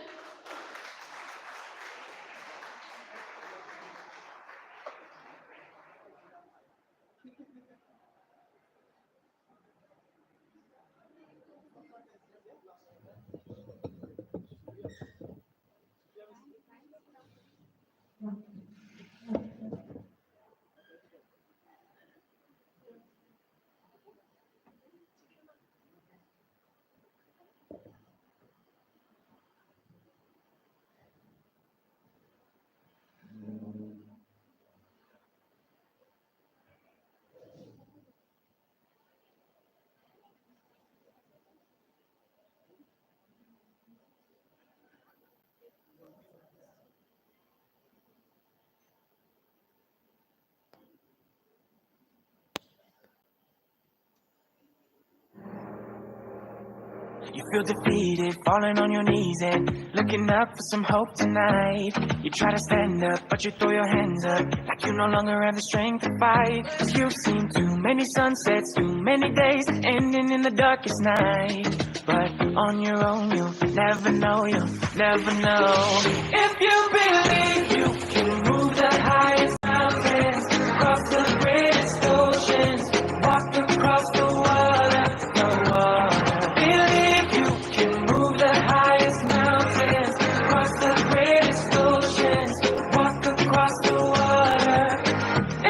[SPEAKER 9] You feel defeated, falling on your knees and looking up for some hope tonight. You try to stand up, but you throw your hands up like you no longer have the strength to fight. 'Cause you've seen too many sunsets, too many days ending in the darkest night. But on your own, you'll never know, you'll never know. If you believe you can move the highest mountains, cross the greatest oceans, walk across the water, the water. Believe you can move the highest mountains, cross the greatest oceans, walk across the water.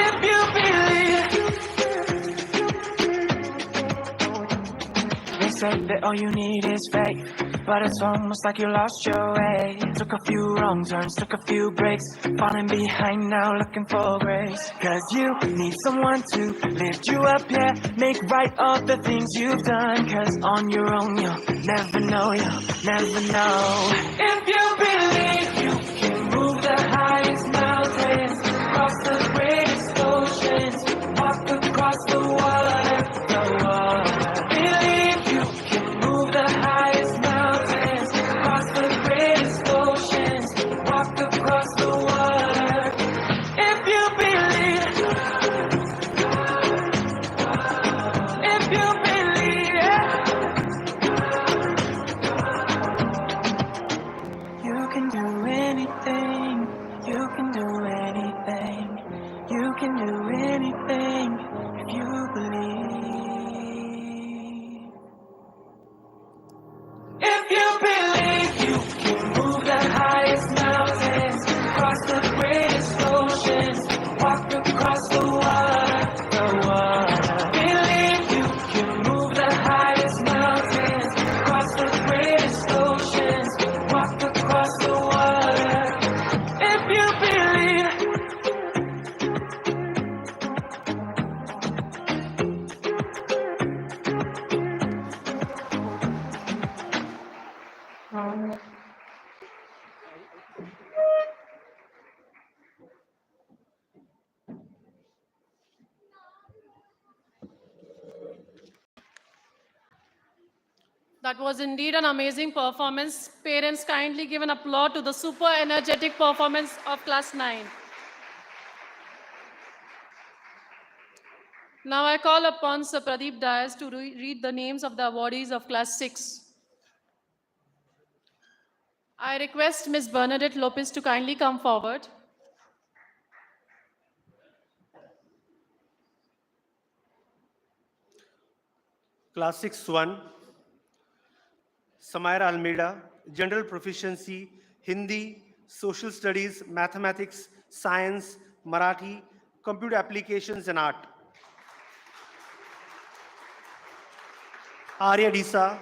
[SPEAKER 9] If you believe. They say that all you need is faith, but it's almost like you lost your way. Took a few wrong turns, took a few breaks, falling behind now looking for grace. 'Cause you need someone to lift you up, yeah, make right all the things you've done. 'Cause on your own you'll never know, you'll never know. If you believe you can move the highest mountains, cross the greatest oceans, walk across the water, the water. Believe you can move the highest mountains, cross the greatest oceans, walk across the water. If you believe, if you believe, you can do anything, you can do anything, you can do anything if you believe. If you believe you can move the highest mountains, cross the greatest oceans, walk across the water, the water. Believe you can move the highest mountains, cross the greatest oceans, walk across the water. If you believe.
[SPEAKER 1] That was indeed an amazing performance. Parents, kindly give an applause to the super energetic performance of class 9. Now I call upon Sir Pradeep Dias to read the names of the awardees of Class 6. I request Ms. Bernadette Lopez to kindly come forward.
[SPEAKER 8] Class 6-1, Samaira Almeida, General Proficiency, Hindi, Social Studies, Mathematics, Science, Marathi, Computer Applications and Art. Arya Disa,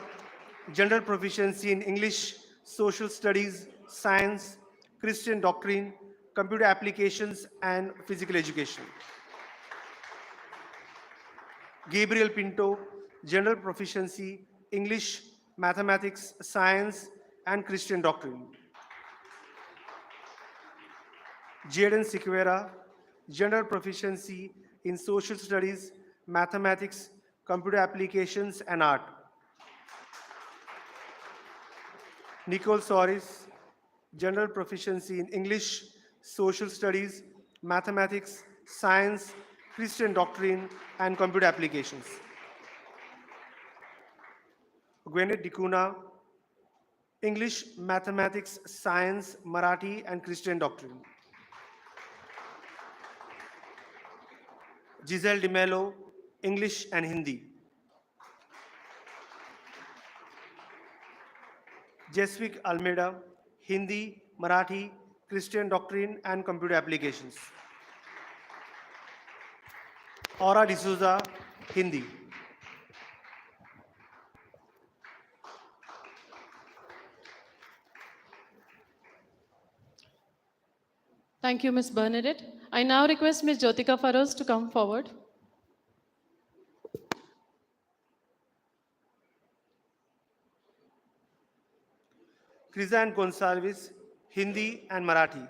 [SPEAKER 8] General Proficiency in English, Social Studies, Science, Christian Doctrine, Computer Applications and Physical Education. Gabriel Pinto, General Proficiency, English, Mathematics, Science, and Christian Doctrine. Jaden Sequeira, General Proficiency in Social Studies, Mathematics, Computer Applications, and Art. Nicole Soris, General Proficiency in English, Social Studies, Mathematics, Science, Christian Doctrine, and Computer Applications. Gwyneth Dikuna, English, Mathematics, Science, Marathi, and Christian Doctrine. Giselle De Mello, English and Hindi. Jesvik Almeida, Hindi, Marathi, Christian Doctrine, and Computer Applications. Aura D'Souza, Hindi.
[SPEAKER 1] Thank you, Ms. Bernadette. I now request Ms. Jyotika Faroz to come forward.
[SPEAKER 8] Krizan Gonsalves, Hindi and Marathi.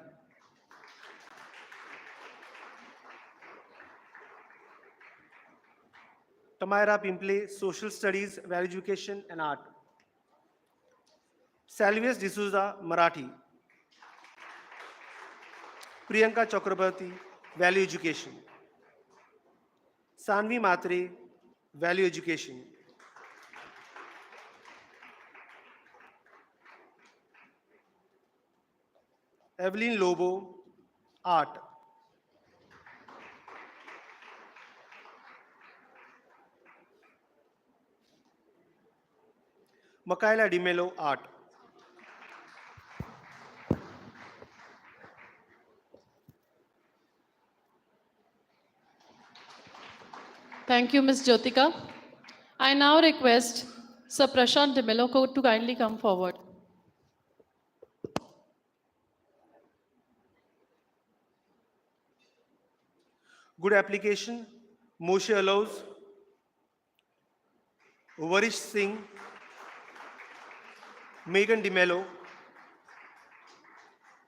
[SPEAKER 8] Tamaira Pimple, Social Studies, Value Education and Art. Salvius D'Souza, Marathi. Priyanka Chakrabarti, Value Education. Sanvi Matre, Value Education. Evelyn Lobo, Art. Makaila Di Mello, Art.
[SPEAKER 1] Thank you, Ms. Jyotika. I now request Sir Prashant De Mello to kindly come forward.
[SPEAKER 8] Good Application, Moshe Allows, Varish Singh, Megan De Mello,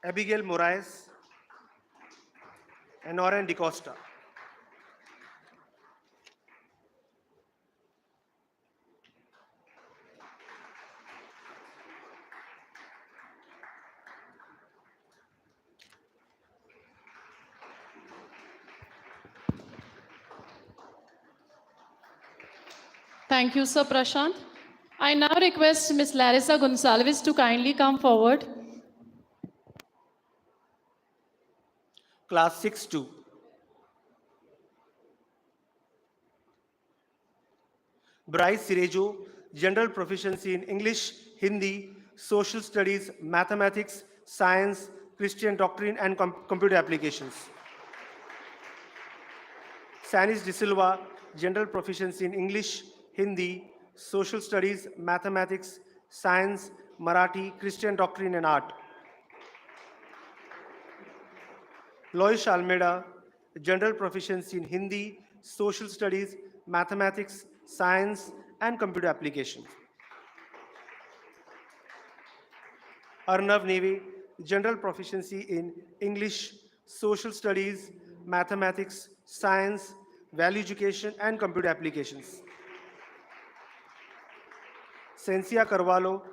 [SPEAKER 8] Abigail Moraes, and Oren DeCosta.
[SPEAKER 1] Thank you, Sir Prashant. I now request Ms. Larissa Gonsalves to kindly come forward.
[SPEAKER 8] Class 6-2. Bryce Sirejo, General Proficiency in English, Hindi, Social Studies, Mathematics, Science, Christian Doctrine, and Computer Applications. Sanis De Silva, General Proficiency in English, Hindi, Social Studies, Mathematics, Science, Marathi, Christian Doctrine, and Art. Loish Almeida, General Proficiency in Hindi, Social Studies, Mathematics, Science, and Computer Applications. Arnav Neve, General Proficiency in English, Social Studies, Mathematics, Science, Value Education, and Computer Applications. Sensia Carvalho,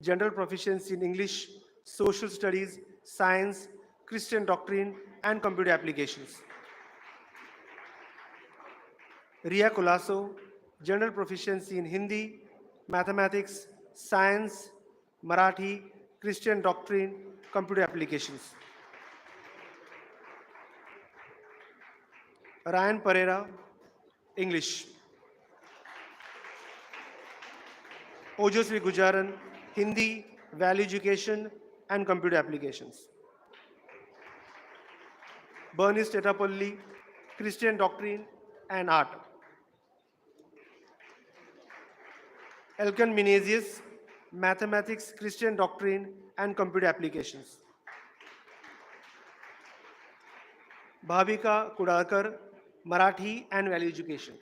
[SPEAKER 8] General Proficiency in English, Social Studies, Science, Christian Doctrine, and Computer Applications. Ria Colasso, General Proficiency in Hindi, Mathematics, Science, Marathi, Christian Doctrine, Computer Applications. Ryan Pereira, English. Ojosvi Gujaran, Hindi, Value Education, and Computer Applications. Bernice Tetapalli, Christian Doctrine and Art. Elkan Menezes, Mathematics, Christian Doctrine, and Computer Applications. Bhavika Kudalkar, Marathi and Value Education.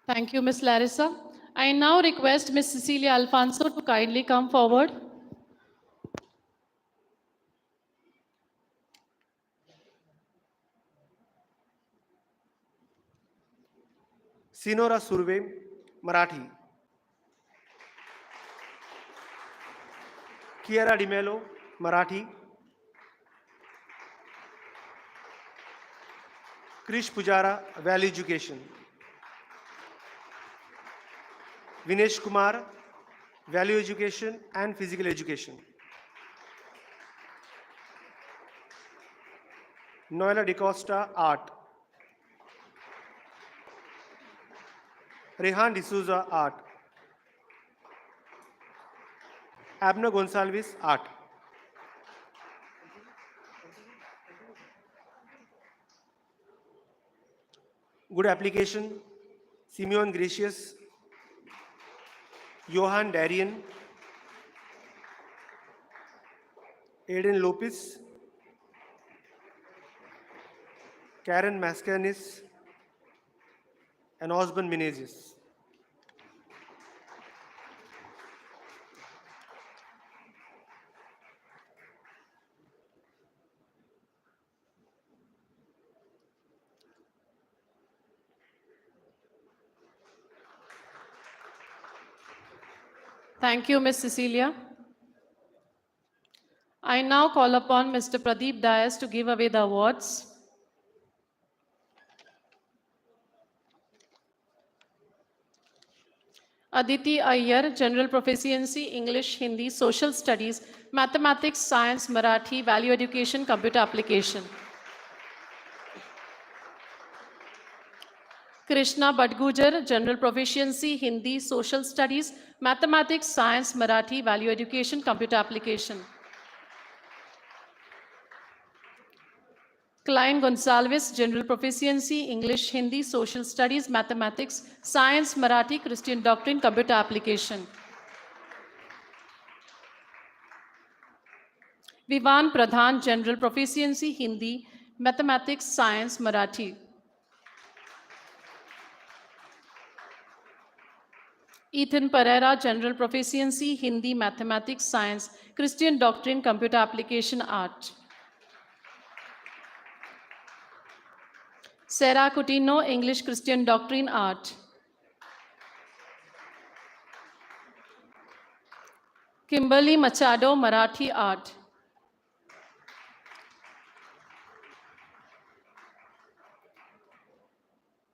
[SPEAKER 1] Thank you, Ms. Larissa. I now request Ms. Cecilia Alfonso to kindly come forward.
[SPEAKER 8] Sinora Surve, Marathi. Kiara Di Mello, Marathi. Krish Pujara, Value Education. Vinesh Kumar, Value Education and Physical Education. Noela DeCosta, Art. Rehan D'Souza, Art. Abner Gonsalves, Art. Good Application, Simeon Gracious, Johan Darien, Aiden Lopez, Karen Mascanis, and Osborne Menezes.
[SPEAKER 1] Thank you, Ms. Cecilia. I now call upon Mr. Pradeep Dias to give away the awards. Aditi Iyer, General Proficiency, English, Hindi, Social Studies, Mathematics, Science, Marathi, Value Education, Computer Application. Krishna Badgujar, General Proficiency, Hindi, Social Studies, Mathematics, Science, Marathi, Value Education, Computer Application. Klein Gonsalves, General Proficiency, English, Hindi, Social Studies, Mathematics, Science, Marathi, Christian Doctrine, Computer Application. Vivan Pradhan, General Proficiency, Hindi, Mathematics, Science, Marathi. Ethan Pereira, General Proficiency, Hindi, Mathematics, Science, Christian Doctrine, Computer Application, Art. Sarah Coutinho, English, Christian Doctrine, Art. Kimberly Machado, Marathi, Art.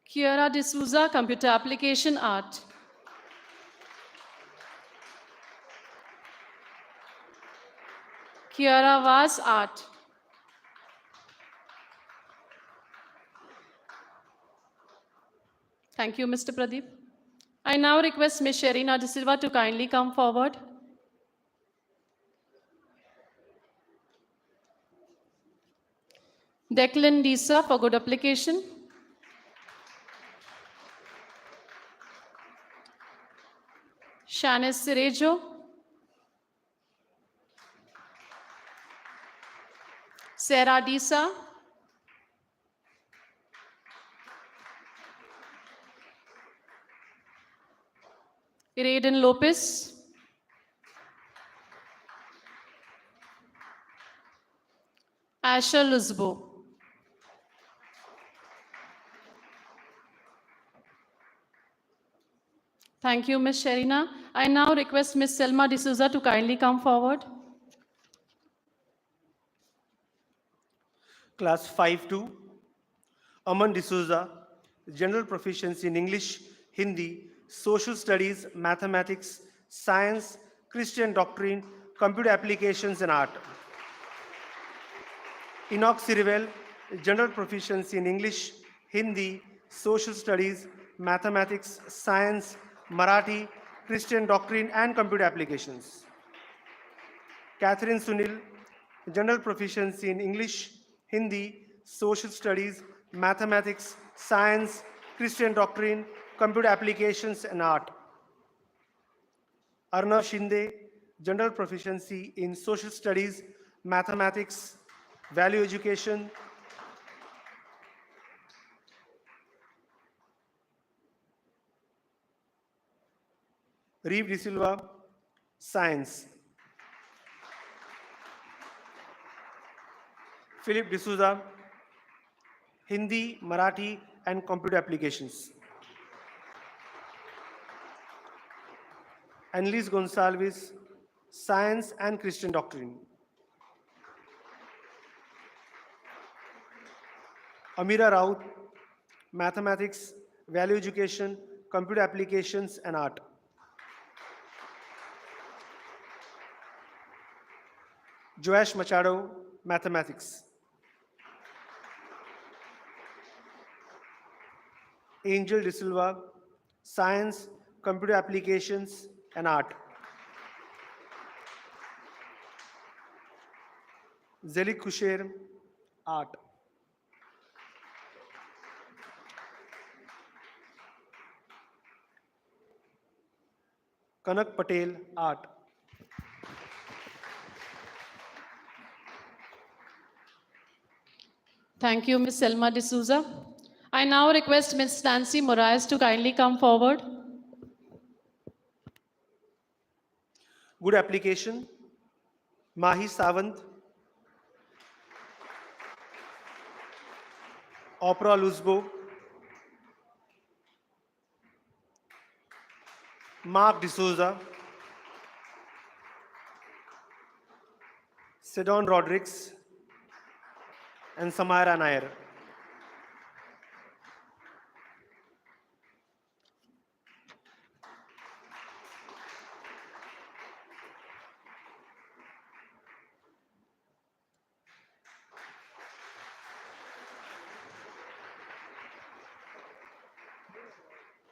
[SPEAKER 1] Kiara D'Souza, Computer Application, Art. Kiara Vaz, Art. Thank you, Mr. Pradeep. I now request Ms. Sherina De Silva to kindly come forward. Declan Disa for good application. Shanice Sirejo. Sarah Disa. Iraden Lopez. Asher Luzbo. Thank you, Ms. Sherina. I now request Ms. Selma D'Souza to kindly come forward.
[SPEAKER 8] Class 5-2, Aman D'Souza, General Proficiency in English, Hindi, Social Studies, Mathematics, Science, Christian Doctrine, Computer Applications and Art. Enoch Sirivel, General Proficiency in English, Hindi, Social Studies, Mathematics, Science, Marathi, Christian Doctrine and Computer Applications. Catherine Sunil, General Proficiency in English, Hindi, Social Studies, Mathematics, Science, Christian Doctrine, Computer Applications and Art. Arnav Shinde, General Proficiency in Social Studies, Mathematics, Value Education, Reeve De Silva, Science. Philip D'Souza, Hindi, Marathi, and Computer Applications. Annalise Gonsalves, Science and Christian Doctrine. Amira Raut, Mathematics, Value Education, Computer Applications and Art. Joash Machado, Mathematics. Angel De Silva, Science, Computer Applications and Art. Zelik Kusher, Art. Kanak Patel, Art.
[SPEAKER 1] Thank you, Ms. Selma D'Souza. I now request Ms. Nancy Moraes to kindly come forward.
[SPEAKER 8] Good Application, Mahi Sawant. Opera Luzbo. Mark D'Souza. Sedon Rodrigues and Samara Nair.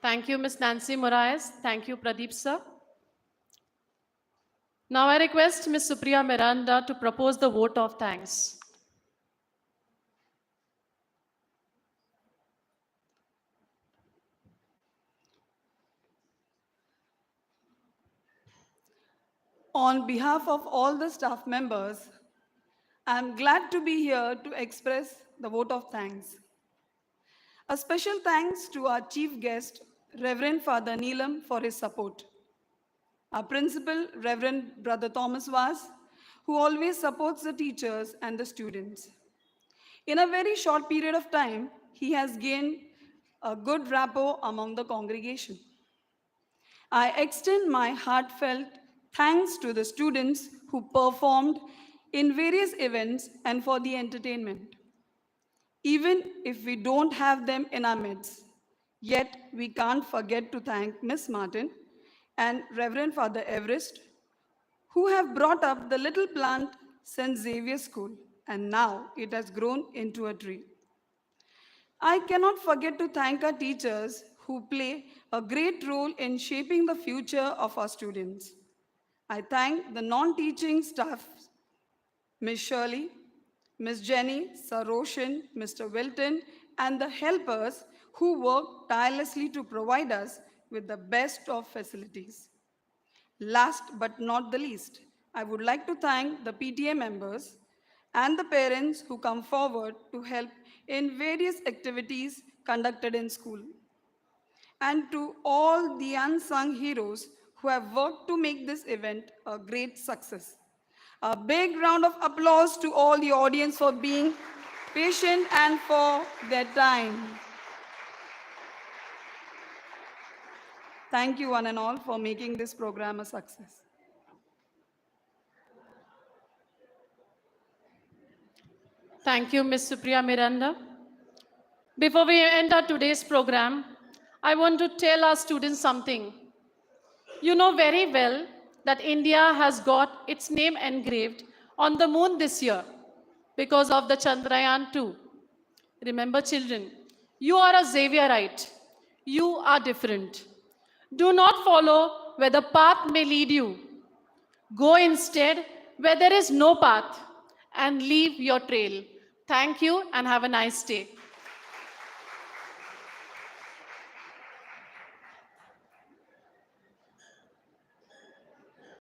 [SPEAKER 1] Thank you, Ms. Nancy Moraes. Thank you, Pradeep sir. Now I request Ms. Supriya Miranda to propose the vote of thanks.
[SPEAKER 10] On behalf of all the staff members, I am glad to be here to express the vote of thanks. A special thanks to our chief guest, Reverend Father Neelam, for his support. Our principal, Reverend Brother Thomas Vas, who always supports the teachers and the students. In a very short period of time, he has gained a good rapport among the congregation. I extend my heartfelt thanks to the students who performed in various events and for the entertainment. Even if we don't have them in our midst, yet we can't forget to thank Miss Martin and Reverend Father Everest, who have brought up the little plant St. Xavier School, and now it has grown into a tree. I cannot forget to thank our teachers who play a great role in shaping the future of our students. I thank the non-teaching staff, Ms. Shirley, Ms. Jenny, Sir Roshan, Mr. Wilton, and the helpers who work tirelessly to provide us with the best of facilities. Last but not the least, I would like to thank the PTA members and the parents who come forward to help in various activities conducted in school. And to all the unsung heroes who have worked to make this event a great success. A big round of applause to all the audience for being patient and for their time. Thank you one and all for making this program a success.
[SPEAKER 1] Thank you, Ms. Supriya Miranda. Before we end our today's program, I want to tell our students something. You know very well that India has got its name engraved on the moon this year because of the Chandrayaan 2. Remember, children, you are a Xavierite. You are different. Do not follow where the path may lead you. Go instead where there is no path and leave your trail. Thank you and have a nice day.